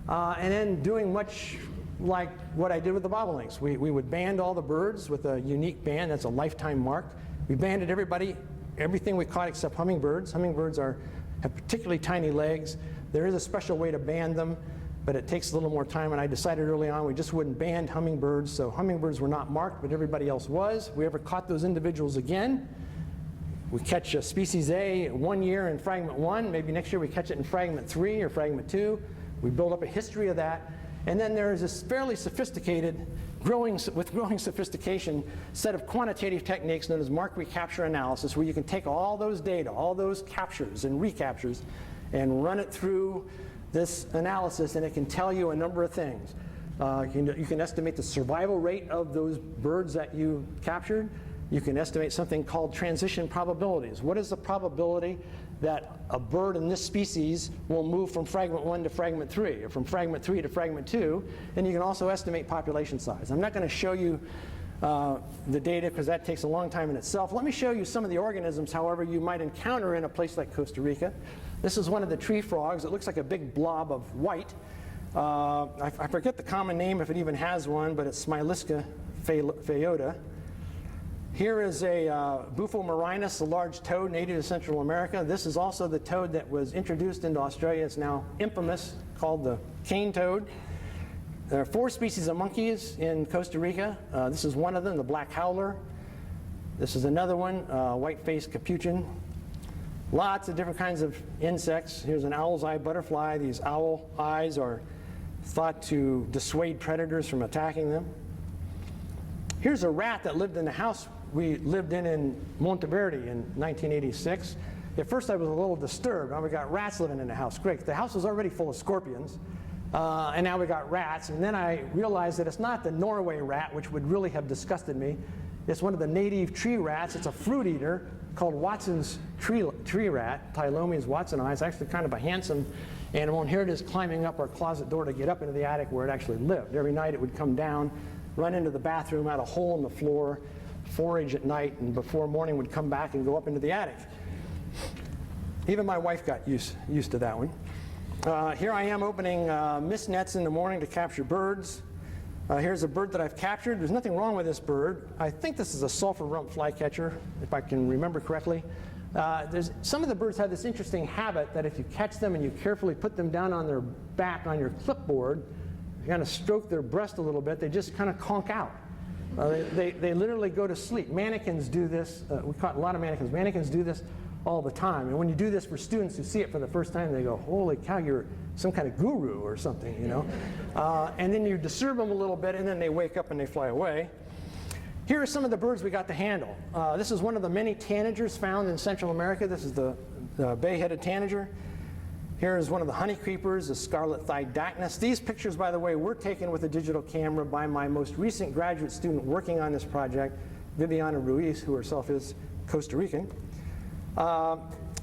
and then doing much like what I did with the bobolinks. We would band all the birds with a unique band. That's a lifetime mark. We banded everything we caught except hummingbirds. Hummingbirds have particularly tiny legs. There is a special way to band them, but it takes a little more time, and I decided early on we just wouldn't band hummingbirds, so hummingbirds were not marked, but everybody else was. If we ever caught those individuals again, we catch a species A 1 year in fragment 1, maybe next year we catch it in fragment 3 or fragment 2. We build up a history of that, and then there is this fairly sophisticated, growing sophistication, set of quantitative techniques known as mark recapture analysis, where you can take all those data, all those captures and recaptures, and run it through this analysis, and it can tell you a number of things. You can estimate the survival rate of those birds that you captured. You can estimate something called transition probabilities. What is the probability that a bird in this species will move from fragment 1 to fragment 3, or from fragment 3 to fragment 2? And you can also estimate population size. I'm not going to show you the data because that takes a long time in itself. Let me show you some of the organisms, however, you might encounter in a place like Costa Rica. This is one of the tree frogs. It looks like a big blob of white. I forget the common name if it even has one, but it's Smylisca phaeota. Here is a Bufo marinus, a large toad native to Central America. This is also the toad that was introduced into Australia. It's now infamous, called the cane toad. There are 4 species of monkeys in Costa Rica. This is one of them, the black howler. This is another one, white-faced capuchin. Lots of different kinds of insects. Here's an owl's eye butterfly. These owl eyes are thought to dissuade predators from attacking them. Here's a rat that lived in the house we lived in Monteverde in 1986. At first I was a little disturbed. Now we got rats living in the house. Great. The house was already full of scorpions. And now we got rats. And then I realized that it's not the Norway rat, which would really have disgusted me. It's one of the native tree rats. It's a fruit eater called Watson's tree rat, Tylomeus watsoni. It's actually kind of a handsome animal. And here it is climbing up our closet door to get up into the attic where it actually lived. Every night it would come down, run into the bathroom, out a hole in the floor, forage at night, and before morning would come back and go up into the attic. Even my wife got used to that one. Here I am opening mist nets in the morning to capture birds. Here's a bird that I've captured. There's nothing wrong with this bird. I think this is a sulfur rump flycatcher, if I can remember correctly. Some of the birds have this interesting habit that if you catch them and you carefully put them down on their back on your clipboard, you kind of stroke their breast a little bit, they just kind of conk out. They literally go to sleep. Mannequins do this. We caught a lot of mannequins. Mannequins do this all the time. And when you do this for students who see it for the first time, they go, holy cow, you're some kind of guru or something, you know. And then you disturb them a little bit, and then they wake up and they fly away. Here are some of the birds we got to handle. This is one of the many tanagers found in Central America. This is the bay-headed tanager. Here is one of the honey creepers, the Scarlet thydacnus. These pictures, by the way, were taken with a digital camera by my most recent graduate student working on this project, Viviana Ruiz, who herself is Costa Rican.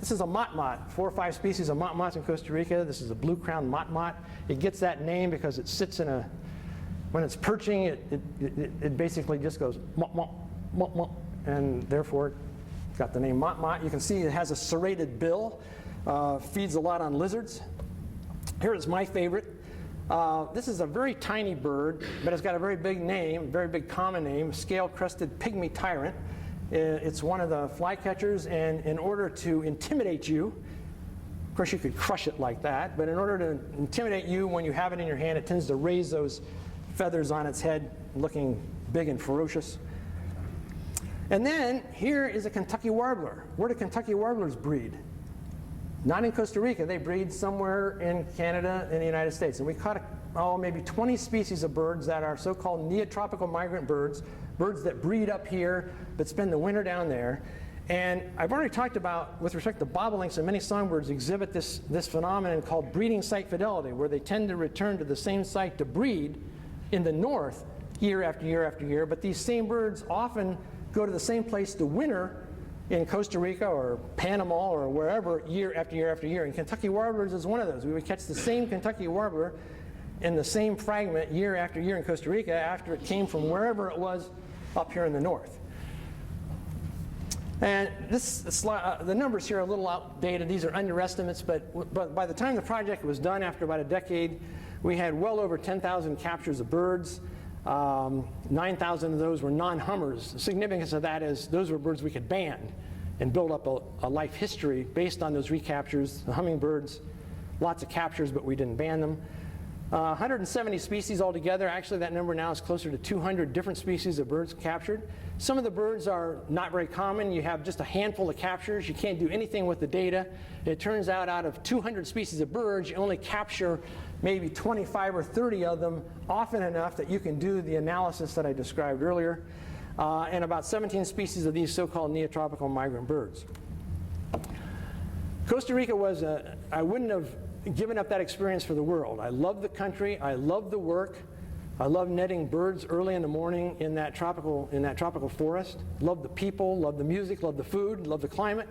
This is a Motmot, 4 or 5 species of Motmots in Costa Rica. This is a blue-crowned Motmot. It gets that name because it sits in a, when it's perching, it basically just goes mot, mot, mot, and therefore it got the name Motmot. You can see it has a serrated bill, feeds a lot on lizards. Here is my favorite. This is a very tiny bird, but it's got a very big name, very big common name, scale-crested Pygmy Tyrant. It's one of the flycatchers, and in order to intimidate you, of course you could crush it like that, but in order to intimidate you when you have it in your hand, it tends to raise those feathers on its head, looking big and ferocious. And then here is a Kentucky warbler. Where do Kentucky warblers breed? Not in Costa Rica. They breed somewhere in Canada and the United States. And we caught maybe 20 species of birds that are so-called neotropical migrant birds, birds that breed up here but spend the winter down there. And I've already talked about, with respect to bobolinks, and many songbirds exhibit this phenomenon called breeding site fidelity, where they tend to return to the same site to breed in the north year after year after year. But these same birds often go to the same place to winter in Costa Rica or Panama or wherever year after year after year. And Kentucky warblers is one of those. We would catch the same Kentucky warbler in the same fragment year after year in Costa Rica after it came from wherever it was up here in the north. And the numbers here are a little outdated. These are underestimates, but by the time the project was done, after about a decade, we had well over 10,000 captures of birds. 9,000 of those were non-hummers. The significance of that is those were birds we could band and build up a life history based on those recaptures. The hummingbirds, lots of captures, but we didn't ban them. 170 species altogether. Actually, that number now is closer to 200 different species of birds captured. Some of the birds are not very common. You have just a handful of captures. You can't do anything with the data. It turns out of 200 species of birds, you only capture maybe 25 or 30 of them often enough that you can do the analysis that I described earlier. And about 17 species of these so-called neotropical migrant birds. Costa Rica was I wouldn't have given up that experience for the world. I love the country. I love the work. I love netting birds early in the morning in that tropical forest. Love the people, love the music, love the food, love the climate.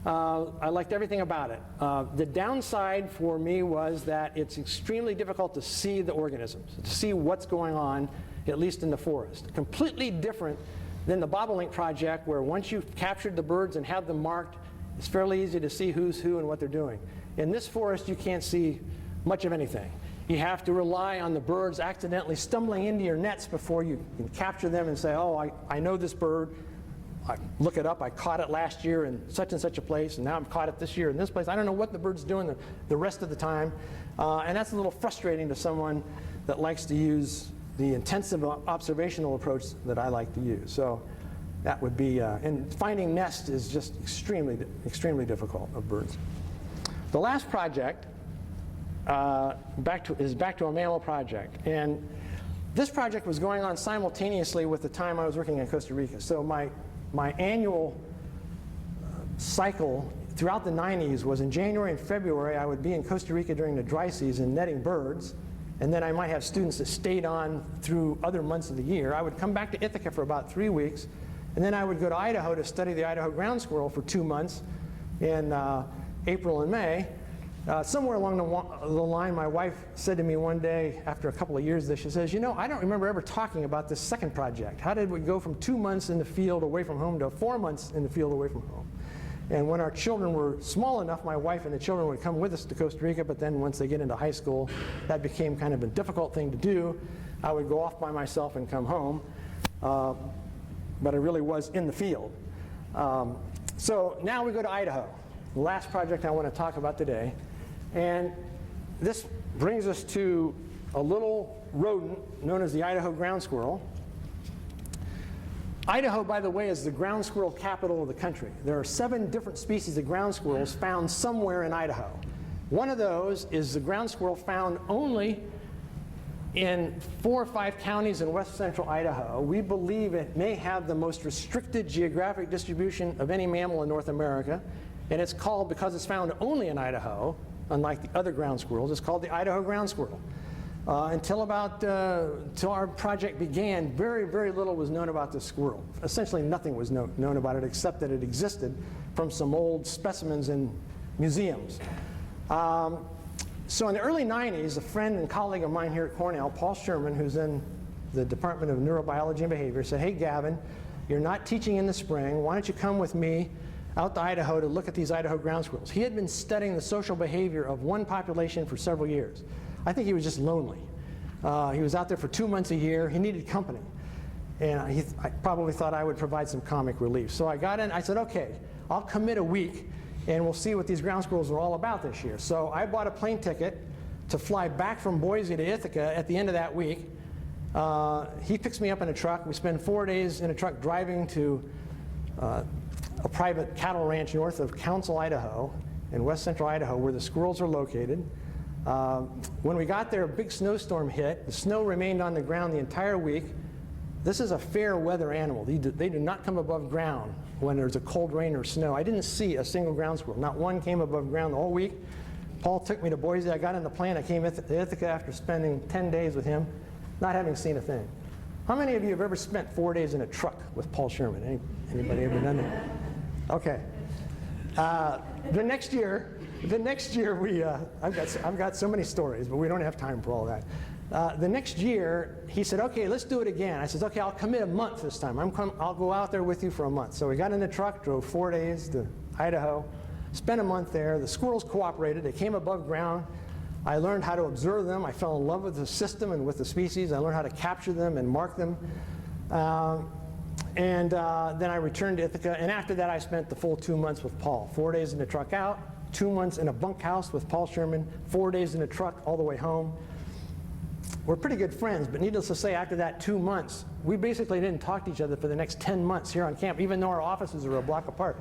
I liked everything about it. The downside for me was that it's extremely difficult to see the organisms, to see what's going on, at least in the forest. Completely different than the Bobolink project, where once you've captured the birds and have them marked, it's fairly easy to see who's who and what they're doing. In this forest, you can't see much of anything. You have to rely on the birds accidentally stumbling into your nets before you can capture them and say, oh, I know this bird. I look it up. I caught it last year in such and such a place, and now I've caught it this year in this place. I don't know what the bird's doing the rest of the time. And that's a little frustrating to someone that likes to use the intensive observational approach that I like to use. So that would be, and finding nests is just extremely, extremely difficult of birds. The last project is back to a mammal project. And this project was going on simultaneously with the time I was working in Costa Rica. So my annual cycle throughout the 90s was in January and February. I would be in Costa Rica during the dry season netting birds. And then I might have students that stayed on through other months of the year. I would come back to Ithaca for about 3 weeks. And then I would go to Idaho to study the Idaho ground squirrel for 2 months in April and May. Somewhere along the line, my wife said to me one day, after a couple of years there, she says, you know, I don't remember ever talking about this second project. How did we go from 2 months in the field away from home to 4 months in the field away from home? And when our children were small enough, my wife and the children would come with us to Costa Rica, but then once they get into high school, that became kind of a difficult thing to do. I would go off by myself and come home, but I really was in the field. So now we go to Idaho, the last project I want to talk about today. And this brings us to a little rodent known as the Idaho ground squirrel. Idaho, by the way, is the ground squirrel capital of the country. There are 7 different species of ground squirrels found somewhere in Idaho. One of those is the ground squirrel found only in 4 or 5 counties in west central Idaho. We believe it may have the most restricted geographic distribution of any mammal in North America. And it's called, because it's found only in Idaho, unlike the other ground squirrels, it's called the Idaho ground squirrel. Until our project began, very, very little was known about this squirrel. Essentially nothing was known about it except that it existed from some old specimens in museums. So in the early 90s, a friend and colleague of mine here at Cornell, Paul Sherman, who's in the Department of Neurobiology and Behavior, said, hey Gavin, you're not teaching in the spring, why don't you come with me out to Idaho to look at these Idaho ground squirrels. He had been studying the social behavior of one population for several years. I think he was just lonely. He was out there for 2 months a year. He needed company. And I probably thought I would provide some comic relief. So I got in, I said, okay, I'll commit a week and we'll see what these ground squirrels are all about this year. So I bought a plane ticket to fly back from Boise to Ithaca at the end of that week. He picks me up in a truck. We spend 4 days in a truck driving to a private cattle ranch north of Council, Idaho, in west central Idaho, where the squirrels are located. When we got there, a big snowstorm hit. The snow remained on the ground the entire week. This is a fair weather animal. They do not come above ground when there's a cold rain or snow. I didn't see a single ground squirrel. Not one came above ground the whole week. Paul took me to Boise. I got in the plane. I came to Ithaca after spending 10 days with him, not having seen a thing. How many of you have ever spent 4 days in a truck with Paul Sherman? Anybody ever done that? Okay. The next year we, I've got so many stories, but we don't have time for all that. The next year, he said, okay, let's do it again. I said, okay, I'll commit a month this time. I'll go out there with you for a month. So we got in the truck, drove 4 days to Idaho, spent a month there. The squirrels cooperated. They came above ground. I learned how to observe them. I fell in love with the system and with the species. I learned how to capture them and mark them. Then I returned to Ithaca, and after that I spent the full 2 months with Paul. 4 days in the truck out, 2 months in a bunkhouse with Paul Sherman, 4 days in the truck all the way home. We're pretty good friends, but needless to say, after that 2 months, we basically didn't talk to each other for the next 10 months here on camp, even though our offices are a block apart.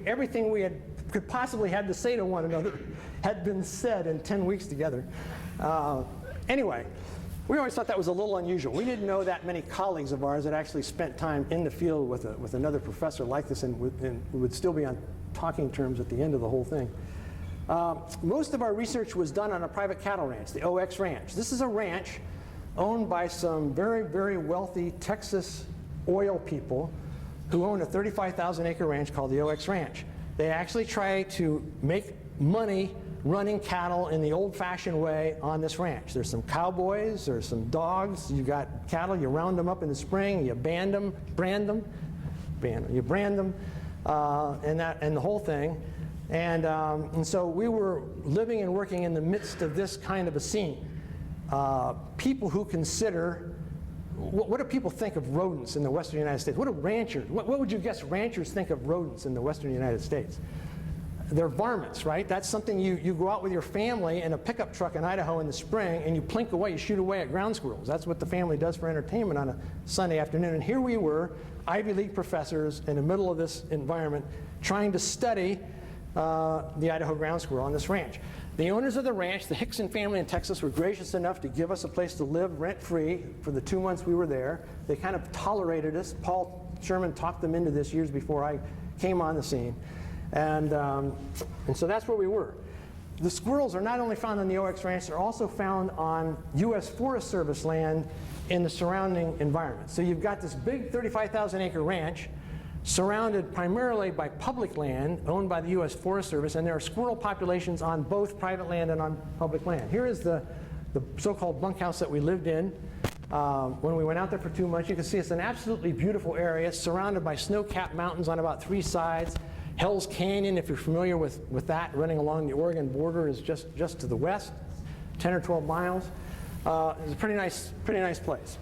Everything we could possibly have to say to one another had been said in 10 weeks together. Anyway, we always thought that was a little unusual. We didn't know that many colleagues of ours that actually spent time in the field with another professor like this and would still be on talking terms at the end of the whole thing. Most of our research was done on a private cattle ranch, the OX Ranch. This is a ranch owned by some very, very wealthy Texas oil people who own a 35,000 acre ranch called the OX Ranch. They actually try to make money running cattle in the old-fashioned way on this ranch. There's some cowboys, there's some dogs, you got cattle, you round them up in the spring, you brand them, and the whole thing. And so we were living and working in the midst of this kind of a scene. People who consider, what do people think of rodents in the western United States? What do ranchers, what would you guess ranchers think of rodents in the western United States? They're varmints, right? That's something you go out with your family in a pickup truck in Idaho in the spring and you plink away, you shoot away at ground squirrels. That's what the family does for entertainment on a Sunday afternoon. And here we were, Ivy League professors in the middle of this environment trying to study the Idaho ground squirrel on this ranch. The owners of the ranch, the Hickson family in Texas, were gracious enough to give us a place to live rent-free for the 2 months we were there. They kind of tolerated us. Paul Sherman talked them into this years before I came on the scene. And so that's where we were. The squirrels are not only found on the OX Ranch, they're also found on U.S. Forest Service land in the surrounding environment. So you've got this big 35,000 acre ranch surrounded primarily by public land owned by the U.S. Forest Service, and there are squirrel populations on both private land and on public land. Here is the so-called bunkhouse that we lived in when we went out there for 2 months. You can see it's an absolutely beautiful area surrounded by snow-capped mountains on about 3 sides. Hell's Canyon, if you're familiar with that, running along the Oregon border, is just to the west, 10 or 12 miles. It's a pretty nice place.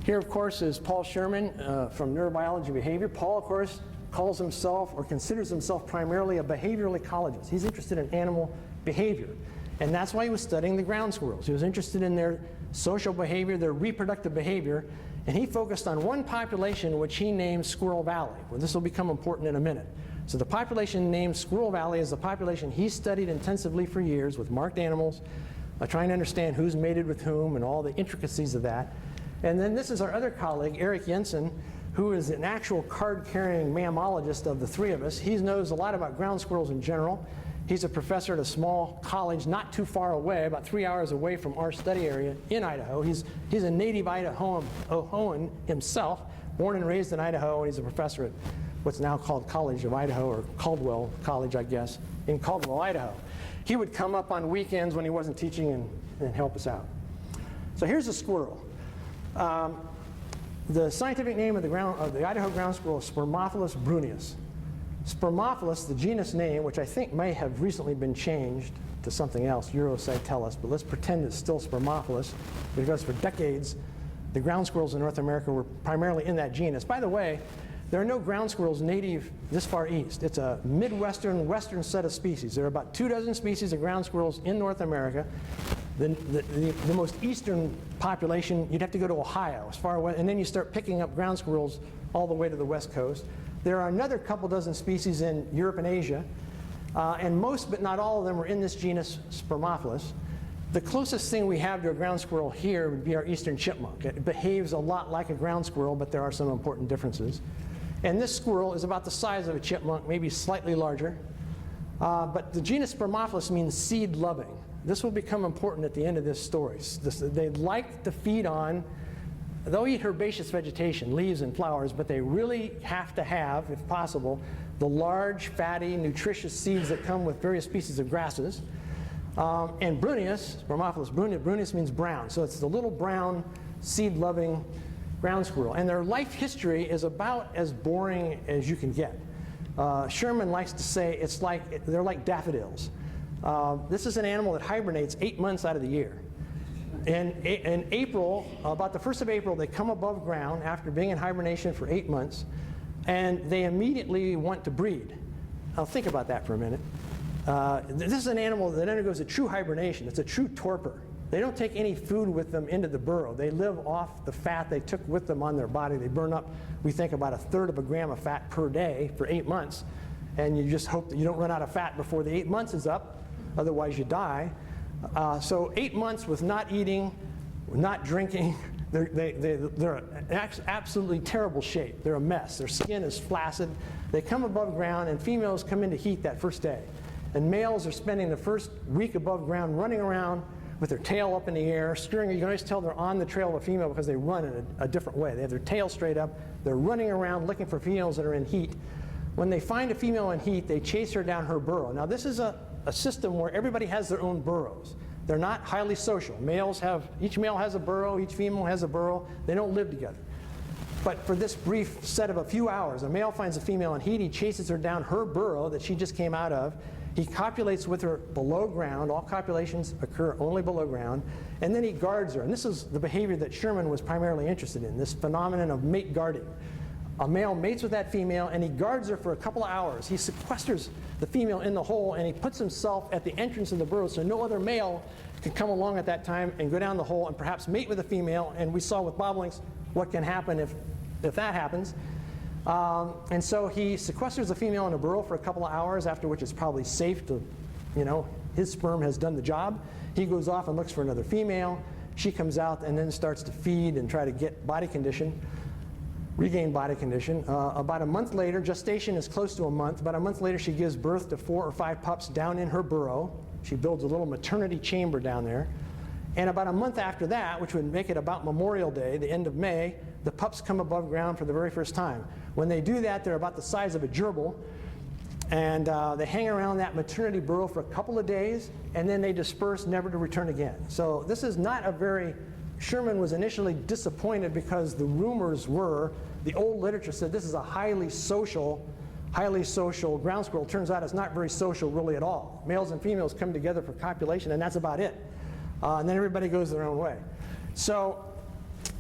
Here, of course, is Paul Sherman from Neurobiology Behavior. Paul, of course, calls himself or considers himself primarily a behavioral ecologist. He's interested in animal behavior. And that's why he was studying the ground squirrels. He was interested in their social behavior, their reproductive behavior, and he focused on one population which he named Squirrel Valley. Well, this will become important in a minute. So the population named Squirrel Valley is the population he studied intensively for years with marked animals, trying to understand who's mated with whom and all the intricacies of that. And then this is our other colleague, Eric Jensen, who is an actual card-carrying mammologist of the 3 of us. He knows a lot about ground squirrels in general. He's a professor at a small college not too far away, about 3 hours away from our study area in Idaho. He's a native Idahoan himself, born and raised in Idaho, and he's a professor at what's now called College of Idaho, or Caldwell College, I guess, in Caldwell, Idaho. He would come up on weekends when he wasn't teaching and help us out. So here's a squirrel. The scientific name of the Idaho ground squirrel is Spermophilus bruneus. Spermophilus, the genus name, which I think may have recently been changed to something else, Eurosite tell us, but let's pretend it's still Spermophilus, because for decades the ground squirrels in North America were primarily in that genus. By the way, there are no ground squirrels native this far east. It's a Midwestern, western set of species. There are about 24 species of ground squirrels in North America. The most eastern population, you'd have to go to Ohio, as far away, and then you start picking up ground squirrels all the way to the west coast. There are another couple dozen species in Europe and Asia, and most but not all of them are in this genus Spermophilus. The closest thing we have to a ground squirrel here would be our eastern chipmunk. It behaves a lot like a ground squirrel, but there are some important differences. And this squirrel is about the size of a chipmunk, maybe slightly larger. But the genus Spermophilus means seed-loving. This will become important at the end of this story. They like to feed on, they'll eat herbaceous vegetation, leaves and flowers, but they really have to have, if possible, the large, fatty, nutritious seeds that come with various species of grasses. And bruneus, Spermophilus bruneus means brown. So it's the little brown, seed-loving ground squirrel. And their life history is about as boring as you can get. Sherman likes to say they're like daffodils. This is an animal that hibernates 8 months out of the year. In April, about the 1st of April, they come above ground after being in hibernation for 8 months, and they immediately want to breed. Now think about that for a minute. This is an animal that undergoes a true hibernation. It's a true torpor. They don't take any food with them into the burrow. They live off the fat they took with them on their body. They burn up, we think, about 1/3 of a gram of fat per day for 8 months, and you just hope that you don't run out of fat before the 8 months is up, otherwise you die. So 8 months with not eating, not drinking, they're in absolutely terrible shape. They're a mess. Their skin is flaccid. They come above ground, and females come into heat that first day. And males are spending the first week above ground running around with their tail up in the air, scurrying. You can always tell they're on the trail of a female because they run in a different way. They have their tail straight up. They're running around looking for females that are in heat. When they find a female in heat, they chase her down her burrow. Now, this is a system where everybody has their own burrows. They're not highly social. Each male has a burrow, each female has a burrow. They don't live together. But for this brief set of a few hours, a male finds a female in heat. He chases her down her burrow that she just came out of. He copulates with her below ground. All copulations occur only below ground. And then he guards her. And this is the behavior that Sherman was primarily interested in, this phenomenon of mate guarding. A male mates with that female, and he guards her for a couple of hours. He sequesters the female in the hole, and he puts himself at the entrance of the burrow so no other male can come along at that time and go down the hole and perhaps mate with a female. And we saw with bobolinks what can happen if that happens. And so he sequesters the female in a burrow for a couple of hours, after which it's probably safe to, his sperm has done the job. He goes off and looks for another female. She comes out and then starts to feed and try to get regain body condition. About a month later, gestation is close to a month. About a month later, she gives birth to 4 or 5 pups down in her burrow. She builds a little maternity chamber down there. And about a month after that, which would make it about Memorial Day, the end of May, the pups come above ground for the very first time. When they do that, they're about the size of a gerbil. And they hang around that maternity burrow for a couple of days, and then they disperse, never to return again. So this is not a very... Sherman was initially disappointed because the rumors were, the old literature said this is a highly social ground squirrel. Turns out it's not very social really at all. Males and females come together for copulation, and that's about it. And then everybody goes their own way. So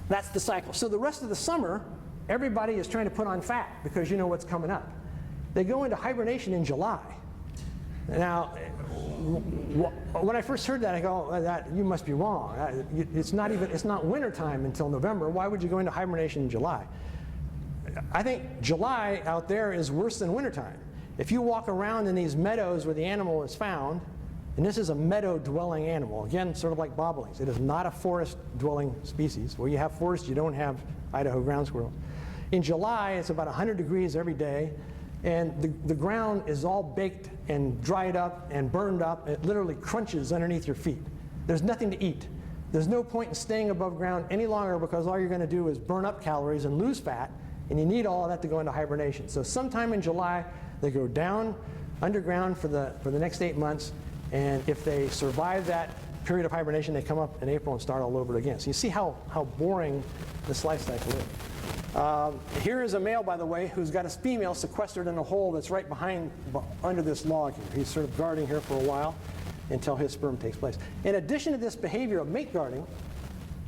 that's the cycle. So the rest of the summer, everybody is trying to put on fat because you know what's coming up. They go into hibernation in July. Now, when I first heard that, I go, you must be wrong. It's not wintertime until November. Why would you go into hibernation in July? I think July out there is worse than wintertime. If you walk around in these meadows where the animal is found, and this is a meadow-dwelling animal, again, sort of like bobolinks. It is not a forest-dwelling species. Where you have forest, you don't have Idaho ground squirrel. In July, it's about 100 degrees every day. And the ground is all baked and dried up and burned up. It literally crunches underneath your feet. There's nothing to eat. There's no point in staying above ground any longer because all you're going to do is burn up calories and lose fat, and you need all of that to go into hibernation. So sometime in July, they go down underground for the next 8 months, and if they survive that period of hibernation, they come up in April and start all over again. So you see how boring this life cycle is. Here is a male, by the way, who's got his female sequestered in a hole that's right under this log here. He's sort of guarding her for a while until his sperm takes place. In addition to this behavior of mate guarding,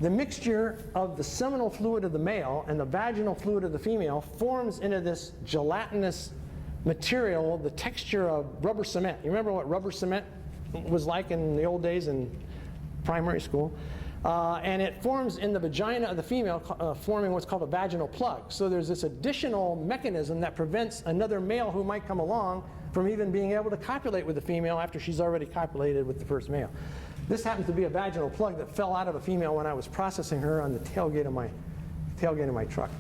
the mixture of the seminal fluid of the male and the vaginal fluid of the female forms into this gelatinous material, the texture of rubber cement. You remember what rubber cement was like in the old days in primary school? And it forms in the vagina of the female, forming what's called a vaginal plug. So there's this additional mechanism that prevents another male who might come along from even being able to copulate with the female after she's already copulated with the first male. This happens to be a vaginal plug that fell out of a female when I was processing her on the tailgate of my truck.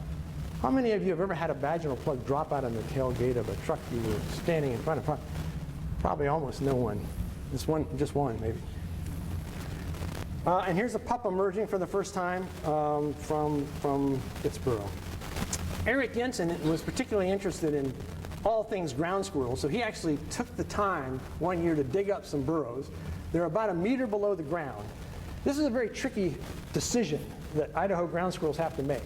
How many of you have ever had a vaginal plug drop out on the tailgate of a truck you were standing in front of? Probably almost no one. Just one maybe. And here's a pup emerging for the first time from its burrow. Eric Jensen was particularly interested in all things ground squirrels, so he actually took the time one year to dig up some burrows. They're about 1 meter below the ground. This is a very tricky decision that Idaho ground squirrels have to make.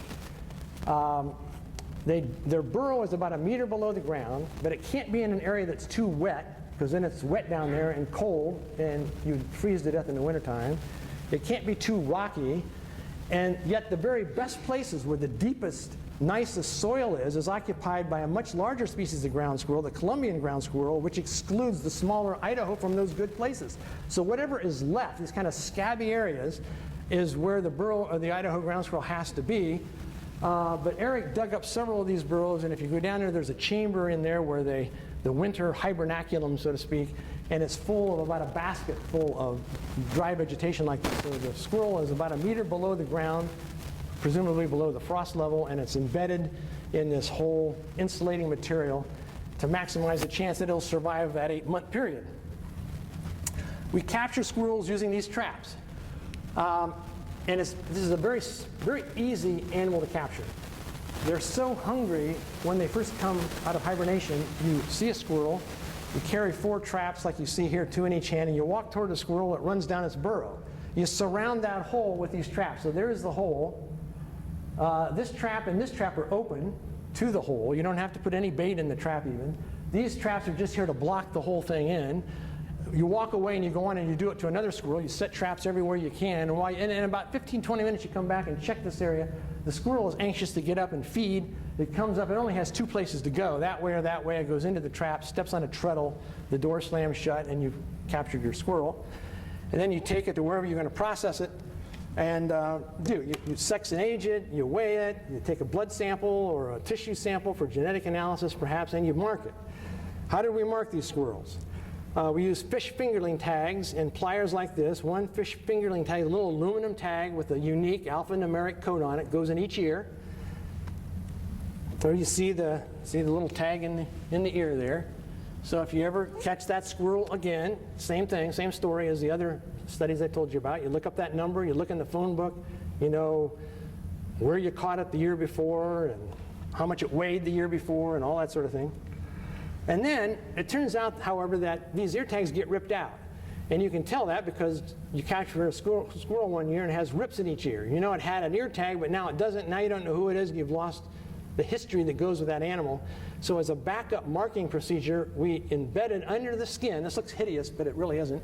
Their burrow is about 1 meter below the ground, but it can't be in an area that's too wet, because then it's wet down there and cold, and you'd freeze to death in the wintertime. It can't be too rocky, and yet the very best places where the deepest, nicest soil is occupied by a much larger species of ground squirrel, the Columbian ground squirrel, which excludes the smaller Idaho from those good places. So whatever is left, these kind of scabby areas, is where the burrow of the Idaho ground squirrel has to be. But Eric dug up several of these burrows, and if you go down there, there's a chamber in there where the winter hibernaculum, so to speak, and it's full of about a basket full of dry vegetation like this. So the squirrel is about 1 meter below the ground, presumably below the frost level, and it's embedded in this whole insulating material to maximize the chance that it'll survive that 8-month period. We capture squirrels using these traps. And this is a very, very easy animal to capture. They're so hungry when they first come out of hibernation. You see a squirrel, you carry 4 traps like you see here, 2 in each hand, and you walk toward the squirrel, it runs down its burrow. You surround that hole with these traps. So there's the hole. This trap and this trap are open to the hole. You don't have to put any bait in the trap even. These traps are just here to block the whole thing in. You walk away and you go on and you do it to another squirrel. You set traps everywhere you can. And in about 15, 20 minutes you come back and check this area. The squirrel is anxious to get up and feed. It comes up, it only has 2 places to go. That way or that way. It goes into the trap, steps on a treadle, the door slams shut, and you've captured your squirrel. And then you take it to wherever you're going to process it. And you sex and age it, you weigh it, you take a blood sample or a tissue sample for genetic analysis perhaps, and you mark it. How do we mark these squirrels? We use fish fingerling tags and pliers like this. One fish fingerling tag, a little aluminum tag with a unique alphanumeric code on it, goes in each ear. So you see the little tag in the ear there. So if you ever catch that squirrel again, same thing, same story as the other studies I told you about. You look up that number, you look in the phone book, you know where you caught it the year before and how much it weighed the year before and all that sort of thing. And then it turns out, however, that these ear tags get ripped out. And you can tell that because you captured a squirrel one year and it has rips in each ear. You know it had an ear tag, but now it doesn't. Now you don't know who it is. You've lost the history that goes with that animal. So as a backup marking procedure, we embedded under the skin, this looks hideous, but it really isn't,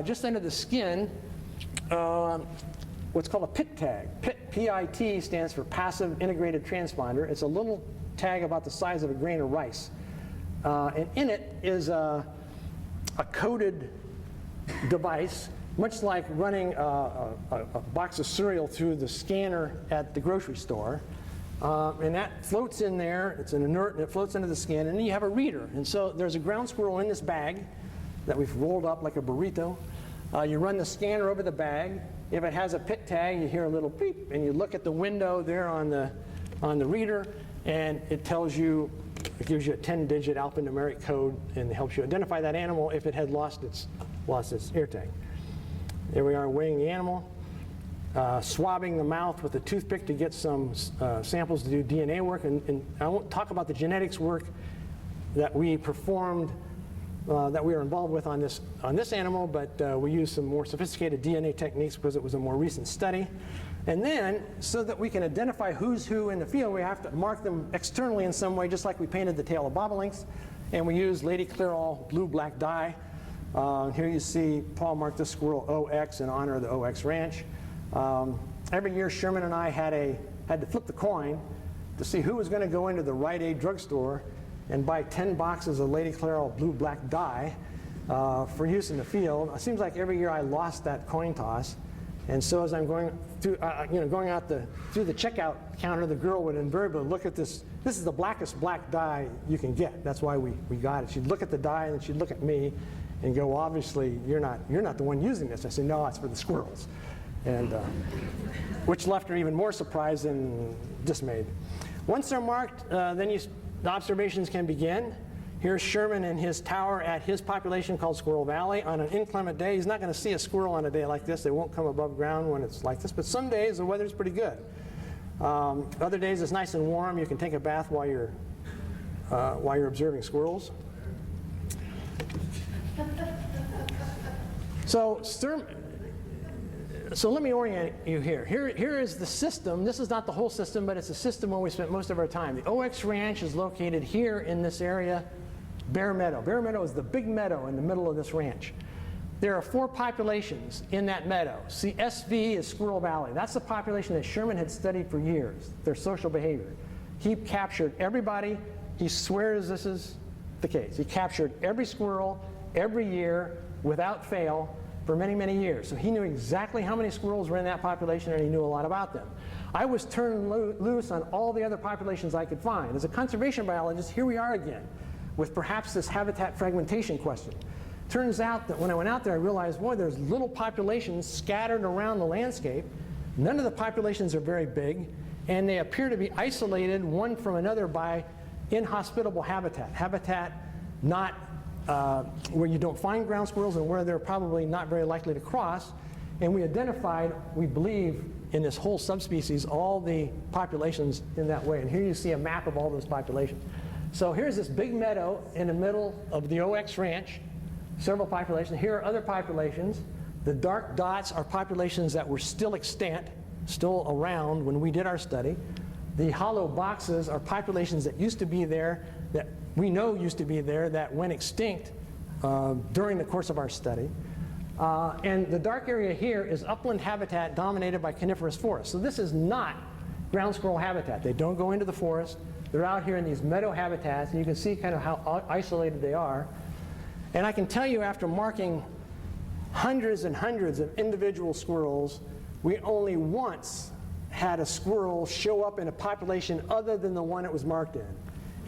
just under the skin, what's called a PIT tag. PIT stands for Passive Integrated Transponder. It's a little tag about the size of a grain of rice. And in it is a coded device, much like running a box of cereal through the scanner at the grocery store. And that floats in there. It's an inert, and it floats into the skin. And then you have a reader. And so there's a ground squirrel in this bag that we've rolled up like a burrito. You run the scanner over the bag. If it has a PIT tag, you hear a little beep, and you look at the window there on the reader, and it tells you, it gives you a 10-digit alphanumeric code and helps you identify that animal if it had lost its ear tag. There we are weighing the animal, swabbing the mouth with a toothpick to get some samples to do DNA work. And I won't talk about the genetics work that we performed, that we were involved with on this animal, but we used some more sophisticated DNA techniques because it was a more recent study. And then, so that we can identify who's who in the field, we have to mark them externally in some way, just like we painted the tail of bobolinks. And we use Lady Clearall blue-black dye. Here you see Paul marked the squirrel OX in honor of the OX Ranch. Every year, Sherman and I had to flip the coin to see who was going to go into the Rite Aid drugstore and buy 10 boxes of Lady Clearall blue-black dye for use in the field. It seems like every year I lost that coin toss. And so as I'm going through, going out through the checkout counter, the girl would invariably look at this. This is the blackest black dye you can get. That's why we got it. She'd look at the dye and then she'd look at me and go, well, obviously you're not the one using this. I said, no, it's for the squirrels, and which left her even more surprised and dismayed. Once they're marked, then the observations can begin. Here's Sherman in his tower at his population called Squirrel Valley. On an inclement day, he's not going to see a squirrel on a day like this. They won't come above ground when it's like this. But some days the weather's pretty good. Other days it's nice and warm. You can take a bath while you're observing squirrels. So let me orient you here. Here is the system. This is not the whole system, but it's a system where we spent most of our time. The OX Ranch is located here in this area, Bear Meadow. Bear Meadow is the big meadow in the middle of this ranch. There are 4 populations in that meadow. See, SV is Squirrel Valley. That's the population that Sherman had studied for years, their social behavior. He captured everybody. He swears this is the case. He captured every squirrel every year without fail for many, many years. So he knew exactly how many squirrels were in that population, and he knew a lot about them. I was turned loose on all the other populations I could find. As a conservation biologist, here we are again with perhaps this habitat fragmentation question. Turns out that when I went out there, I realized, boy, there's little populations scattered around the landscape. None of the populations are very big, and they appear to be isolated one from another by inhospitable habitat not where you don't find ground squirrels and where they're probably not very likely to cross. And we identified, we believe, in this whole subspecies, all the populations in that way. And here you see a map of all those populations. So here's this big meadow in the middle of the OX ranch, several populations. Here are other populations. The dark dots are populations that were still extant, still around when we did our study. The hollow boxes are populations that used to be there, that we know used to be there, that went extinct during the course of our study. And the dark area here is upland habitat dominated by coniferous forests. So this is not ground squirrel habitat. They don't go into the forest. They're out here in these meadow habitats, and you can see kind of how isolated they are. And I can tell you, after marking hundreds and hundreds of individual squirrels, we only once had a squirrel show up in a population other than the one it was marked in.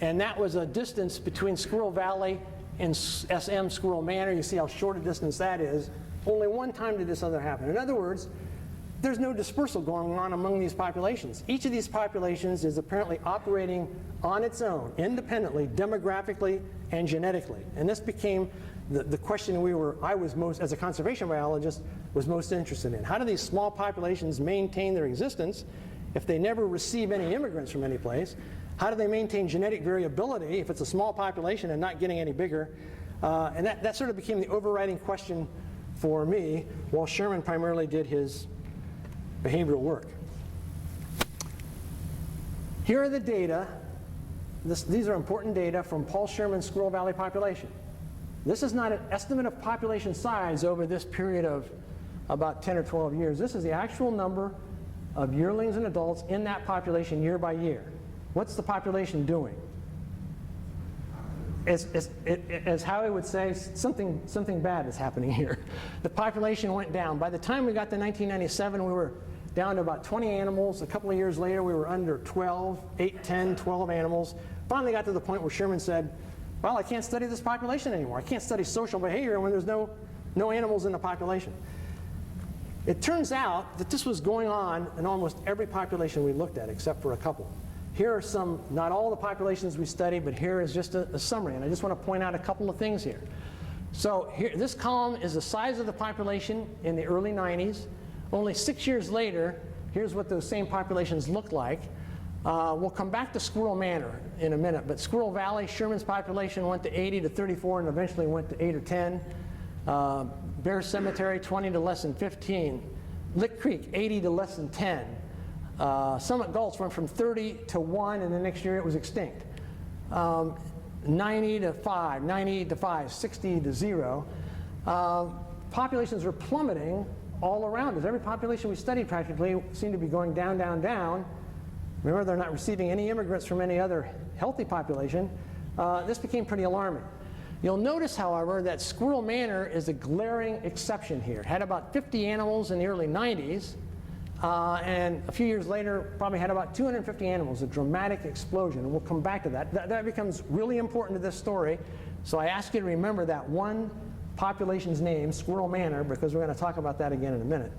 And that was a distance between Squirrel Valley and SM Squirrel Manor. You see how short a distance that is. Only one time did this other happen. In other words, there's no dispersal going on among these populations. Each of these populations is apparently operating on its own, independently, demographically, and genetically. And this became the question I was most, as a conservation biologist, was most interested in. How do these small populations maintain their existence if they never receive any immigrants from any place? How do they maintain genetic variability if it's a small population and not getting any bigger? And that sort of became the overriding question for me, while Sherman primarily did his behavioral work. Here are the data. These are important data from Paul Sherman's Squirrel Valley population. This is not an estimate of population size over this period of about 10 or 12 years. This is the actual number of yearlings and adults in that population year by year. What's the population doing? As Howie would say, something bad is happening here. The population went down. By the time we got to 1997, we were down to about 20 animals. A couple of years later, we were under 12, 8, 10, 12 animals. Finally got to the point where Sherman said, well, I can't study this population anymore. I can't study social behavior when there's no animals in the population. It turns out that this was going on in almost every population we looked at, except for a couple. Here are some, not all the populations we studied, but here is just a summary. And I just want to point out a couple of things here. So here, this column is the size of the population in the early 90s. Only 6 years later, here's what those same populations look like. We'll come back to Squirrel Manor in a minute, but Squirrel Valley, Sherman's population went to 80 to 34 and eventually went to 8 or 10. Bear Cemetery, 20 to less than 15. Lick Creek, 80 to less than 10. Summit Gulch went from 30 to 1, and the next year it was extinct. 90 to 5, 90 to 5, 60 to 0. Populations were plummeting all around us. Every population we studied practically seemed to be going down, down, down. Remember, they're not receiving any immigrants from any other healthy population. This became pretty alarming. You'll notice, however, that Squirrel Manor is a glaring exception here. It had about 50 animals in the early 90s. And a few years later, probably had about 250 animals, a dramatic explosion. And we'll come back to that. That becomes really important to this story. So I ask you to remember that one population's name, Squirrel Manor, because we're going to talk about that again in a minute.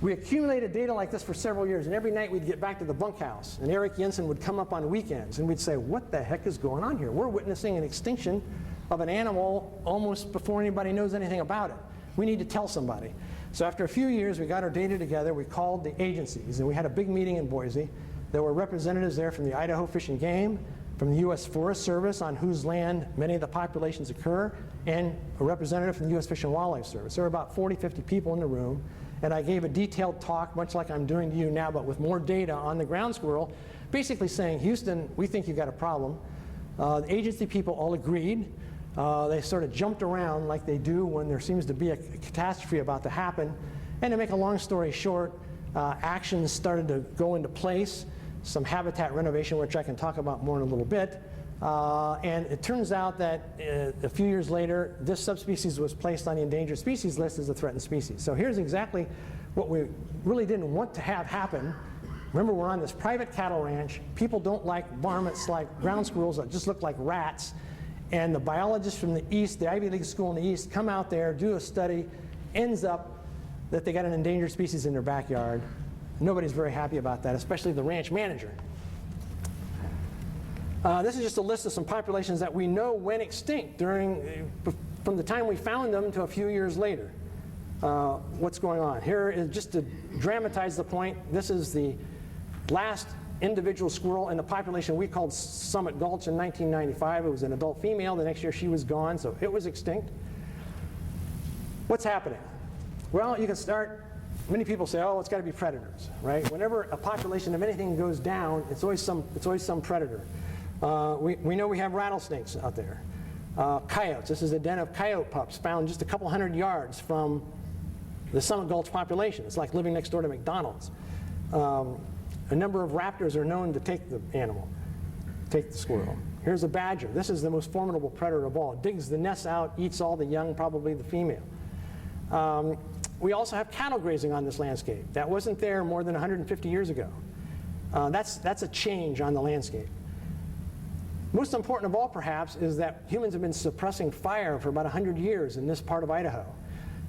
We accumulated data like this for several years, and every night we'd get back to the bunkhouse, and Eric Jensen would come up on weekends, and we'd say, what the heck is going on here? We're witnessing an extinction of an animal almost before anybody knows anything about it. We need to tell somebody. So after a few years, we got our data together, we called the agencies, and we had a big meeting in Boise. There were representatives there from the Idaho Fish and Game, from the U.S. Forest Service, on whose land many of the populations occur, and a representative from the U.S. Fish and Wildlife Service. There were about 40, 50 people in the room, and I gave a detailed talk, much like I'm doing to you now, but with more data on the ground squirrel, basically saying, Houston, we think you've got a problem. The agency people all agreed. They sort of jumped around like they do when there seems to be a catastrophe about to happen. And to make a long story short, actions started to go into place, some habitat renovation, which I can talk about more in a little bit. And it turns out that a few years later, this subspecies was placed on the endangered species list as a threatened species. So here's exactly what we really didn't want to have happen. Remember, we're on this private cattle ranch. People don't like varmints like ground squirrels that just look like rats. And the biologists from the East, the Ivy League school in the East, come out there, do a study, ends up that they got an endangered species in their backyard. Nobody's very happy about that, especially the ranch manager. This is just a list of some populations that we know went extinct from the time we found them to a few years later. what's going on. Here is, just to dramatize the point, this is the last individual squirrel in the population we called Summit Gulch in 1995. It was an adult female. The next year she was gone, so it was extinct. What's happening? Well, you can start, many people say, oh, it's got to be predators, right? Whenever a population of anything goes down, it's always some predator. We know we have rattlesnakes out there. Coyotes. This is a den of coyote pups found just a couple hundred yards from the Summit Gulch population. It's like living next door to McDonald's. A number of raptors are known to take the animal, take the squirrel. Here's a badger. This is the most formidable predator of all. It digs the nests out, eats all the young, probably the female. We also have cattle grazing on this landscape. That wasn't there more than 150 years ago. That's a change on the landscape. Most important of all, perhaps, is that humans have been suppressing fire for about 100 years in this part of Idaho.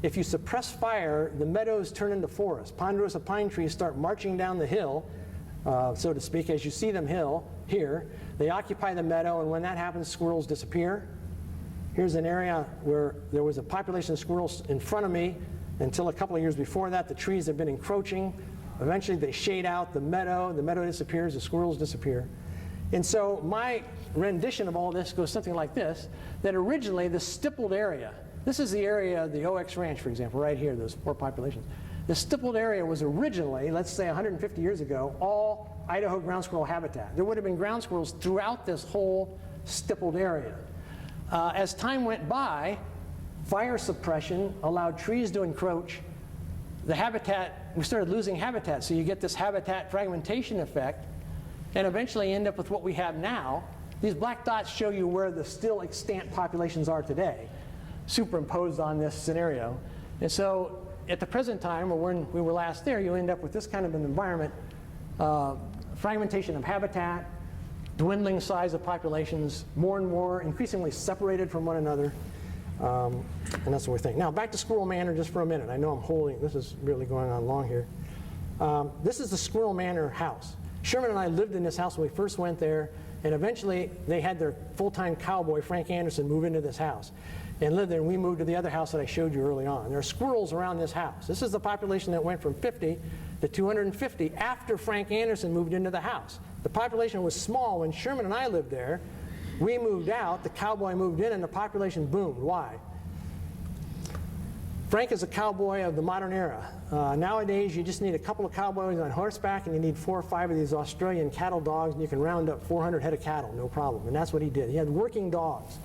If you suppress fire, the meadows turn into forests. Ponderosa pine trees start marching down the hill, so to speak, as you see them here. They occupy the meadow, and when that happens, squirrels disappear. Here's an area where there was a population of squirrels in front of me until a couple of years before that. The trees have been encroaching. Eventually, they shade out the meadow disappears, the squirrels disappear. And so my rendition of all this goes something like this, that originally the stippled area, this is the area of the OX Ranch, for example, right here, those 4 populations. The stippled area was originally, let's say 150 years ago, all Idaho ground squirrel habitat. There would have been ground squirrels throughout this whole stippled area. As time went by, fire suppression allowed trees to encroach. The habitat, we started losing habitat, so you get this habitat fragmentation effect, and eventually end up with what we have now. These black dots show you where the still extant populations are today, superimposed on this scenario. And so at the present time, or when we were last there, you end up with this kind of an environment, fragmentation of habitat, dwindling size of populations, more and more increasingly separated from one another, and that's what we're thinking. Now back to Squirrel Manor just for a minute. I know I'm holding, this is really going on long here. This is the Squirrel Manor house. Sherman and I lived in this house when we first went there, and eventually they had their full-time cowboy, Frank Anderson, move into this house and live there, and we moved to the other house that I showed you early on. There are squirrels around this house. This is the population that went from 50 to 250 after Frank Anderson moved into the house. The population was small when Sherman and I lived there. We moved out, the cowboy moved in, and the population boomed. Why? Frank is a cowboy of the modern era. Nowadays, you just need a couple of cowboys on horseback, and you need 4 or 5 of these Australian cattle dogs, and you can round up 400 head of cattle, no problem. And that's what he did. He had working dogs.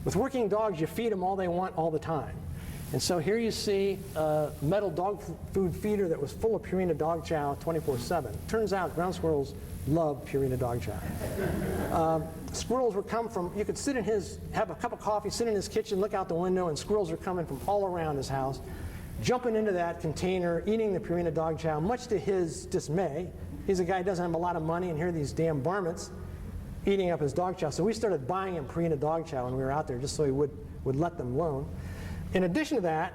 With working dogs, you feed them all they want all the time. And so here you see a metal dog food feeder that was full of Purina dog chow 24/7. Turns out ground squirrels love Purina dog chow. Squirrels would come from, you could sit in have a cup of coffee, sit in his kitchen, look out the window, and squirrels are coming from all around his house, jumping into that container, eating the Purina dog chow, much to his dismay. He's a guy who doesn't have a lot of money, and here are these damn varmints eating up his dog chow. So we started buying him Purina dog chow when we were out there, just so he would let them alone. In addition to that,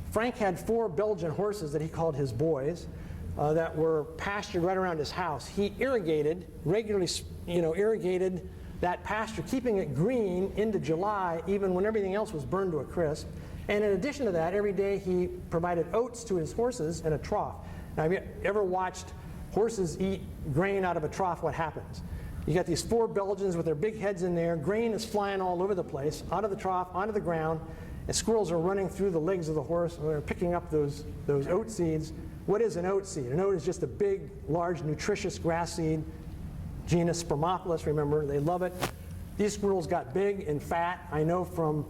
Frank had 4 Belgian horses that he called his boys that were pastured right around his house. He regularly irrigated that pasture, keeping it green into July, even when everything else was burned to a crisp. And in addition to that, every day he provided oats to his horses in a trough. Now, have you ever watched horses eat grain out of a trough? What happens? You got these 4 Belgians with their big heads in there. Grain is flying all over the place, out of the trough, onto the ground, and squirrels are running through the legs of the horse, and they're picking up those oat seeds. What is an oat seed? An oat is just a big, large, nutritious grass seed, genus Spermophilus, remember, they love it. These squirrels got big and fat. I know from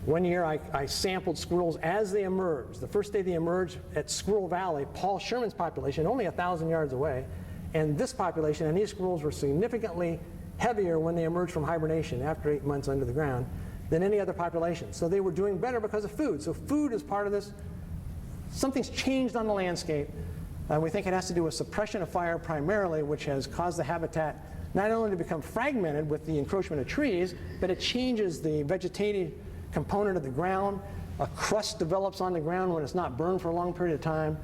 one year I sampled squirrels as they emerged. The first day they emerged at Squirrel Valley, Paul Sherman's population, only 1,000 yards away, and this population, and these squirrels were significantly heavier when they emerged from hibernation after 8 months under the ground than any other population. So they were doing better because of food. So food is part of this. Something's changed on the landscape. We think it has to do with suppression of fire primarily, which has caused the habitat not only to become fragmented with the encroachment of trees, but it changes the vegetative component of the ground. A crust develops on the ground when it's not burned for a long period of time.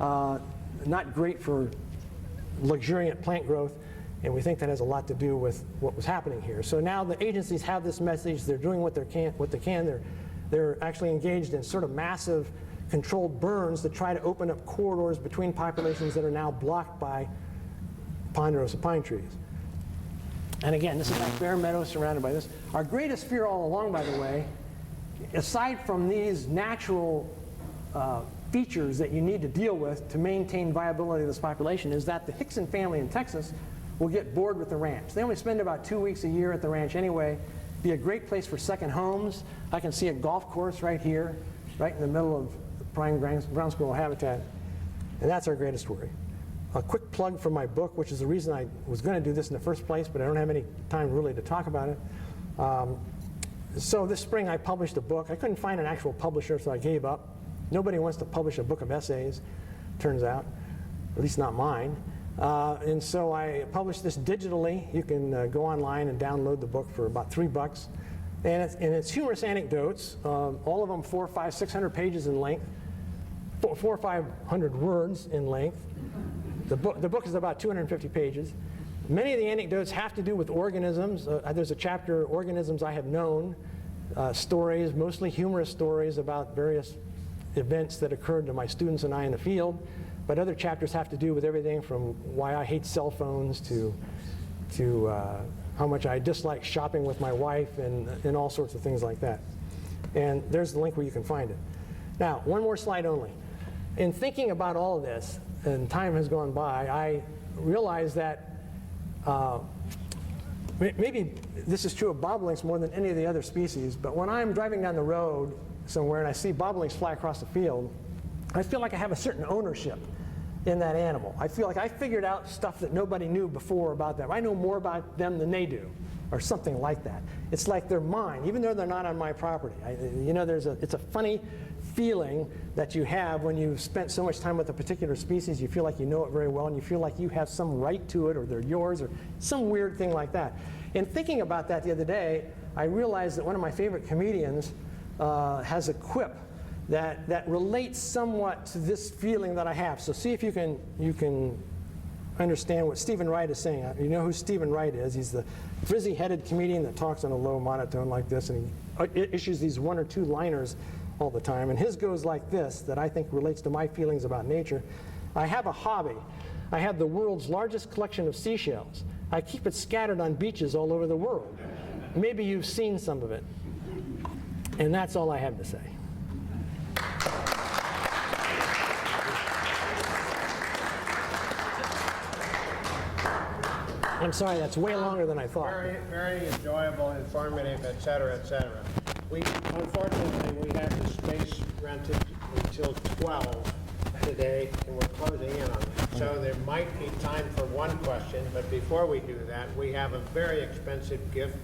Not great for luxuriant plant growth, and we think that has a lot to do with what was happening here. So now the agencies have this message. They're doing what they can. They're They're actually engaged in sort of massive controlled burns to try to open up corridors between populations that are now blocked by ponderosa pine trees. And again, this is like bare meadow surrounded by this. Our greatest fear all along, by the way, aside from these natural features that you need to deal with to maintain viability of this population, is that the Hickson family in Texas will get bored with the ranch. They only spend about 2 weeks a year at the ranch anyway. Be a great place for second homes. I can see a golf course right here, right in the middle of the prime ground squirrel habitat. And that's our greatest worry. A quick plug for my book, which is the reason I was going to do this in the first place, but I don't have any time really to talk about it. So this spring I published a book. I couldn't find an actual publisher, so I gave up. Nobody wants to publish a book of essays, turns out, at least not mine. And so I published this digitally. You can go online and download the book for about $3. And it's humorous anecdotes, all of them 400, 500, 600 pages in length, 400 or 500 words in length. The book is about 250 pages. Many of the anecdotes have to do with organisms. There's a chapter, Organisms I Have Known, stories, mostly humorous stories about various events that occurred to my students and I in the field. But other chapters have to do with everything from why I hate cell phones to how much I dislike shopping with my wife and all sorts of things like that. And there's the link where you can find it. Now, one more slide only. In thinking about all of this, and time has gone by, I realized that maybe this is true of bobolinks more than any of the other species, but when I'm driving down the road somewhere and I see bobolinks fly across the field, I feel like I have a certain ownership in that animal. I feel like I figured out stuff that nobody knew before about them. I know more about them than they do, or something like that. It's like they're mine, even though they're not on my property. It's a funny feeling that you have when you've spent so much time with a particular species. You feel like you know it very well, and you feel like you have some right to it, or they're yours, or some weird thing like that. In thinking about that the other day, I realized that one of my favorite comedians has a quip that relates somewhat to this feeling that I have. So see if you can understand what Stephen Wright is saying. You know who Stephen Wright is. He's the frizzy-headed comedian that talks on a low monotone like this, and he issues these 1 or 2 liners all the time. And his goes like this, that I think relates to my feelings about nature. I have a hobby. I have the world's largest collection of seashells. I keep it scattered on beaches all over the world. Maybe you've seen some of it. And that's all I have to say. I'm sorry, that's way longer than I thought. Very, very enjoyable, informative, et cetera, et cetera. Unfortunately, we have the space rented until 12 today, and we're closing in on it. So there might be time for one question, but before we do that, we have a very expensive gift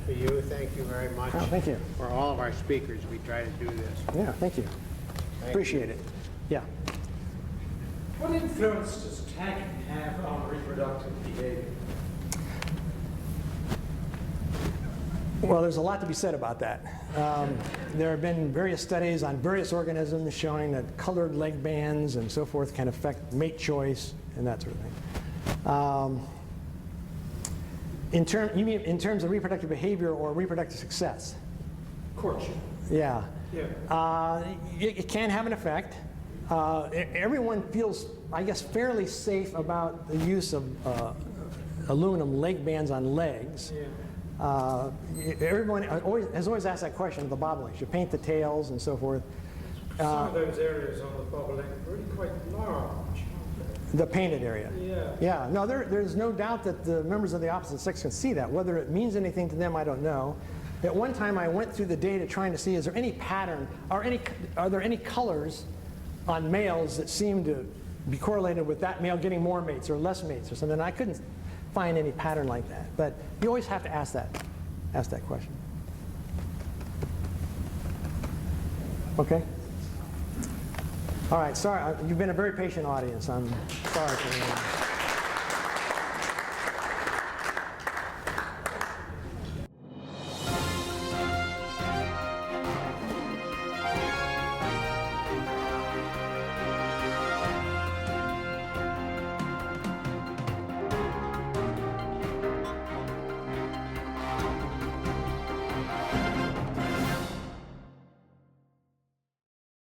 for you. Thank you very much. Oh, thank you. For all of our speakers, we try to do this. Yeah, thank you. Appreciate it. Yeah. What influence does tagging have on reproductive behavior? Well, there's a lot to be said about that. There have been various studies on various organisms showing that colored leg bands and so forth can affect mate choice and that sort of thing. You mean in terms of reproductive behavior or reproductive success? Courtship. Yeah. Yeah. It can have an effect. Everyone feels, I guess, fairly safe about the use of aluminum leg bands on legs. Yeah. Everyone has always asked that question of the bobolinks. You paint the tails and so forth. Some of those areas on the bobolink are really quite large. The painted area. Yeah. Yeah. No, there's no doubt that the members of the opposite sex can see that. Whether it means anything to them, I don't know. At one time, I went through the data trying to see, is there any pattern, are there any colors on males that seem to be correlated with that male getting more mates or less mates or something? I couldn't find any pattern like that. But you always have to ask that question. Okay? All right, sorry, you've been a very patient audience. I'm sorry for that.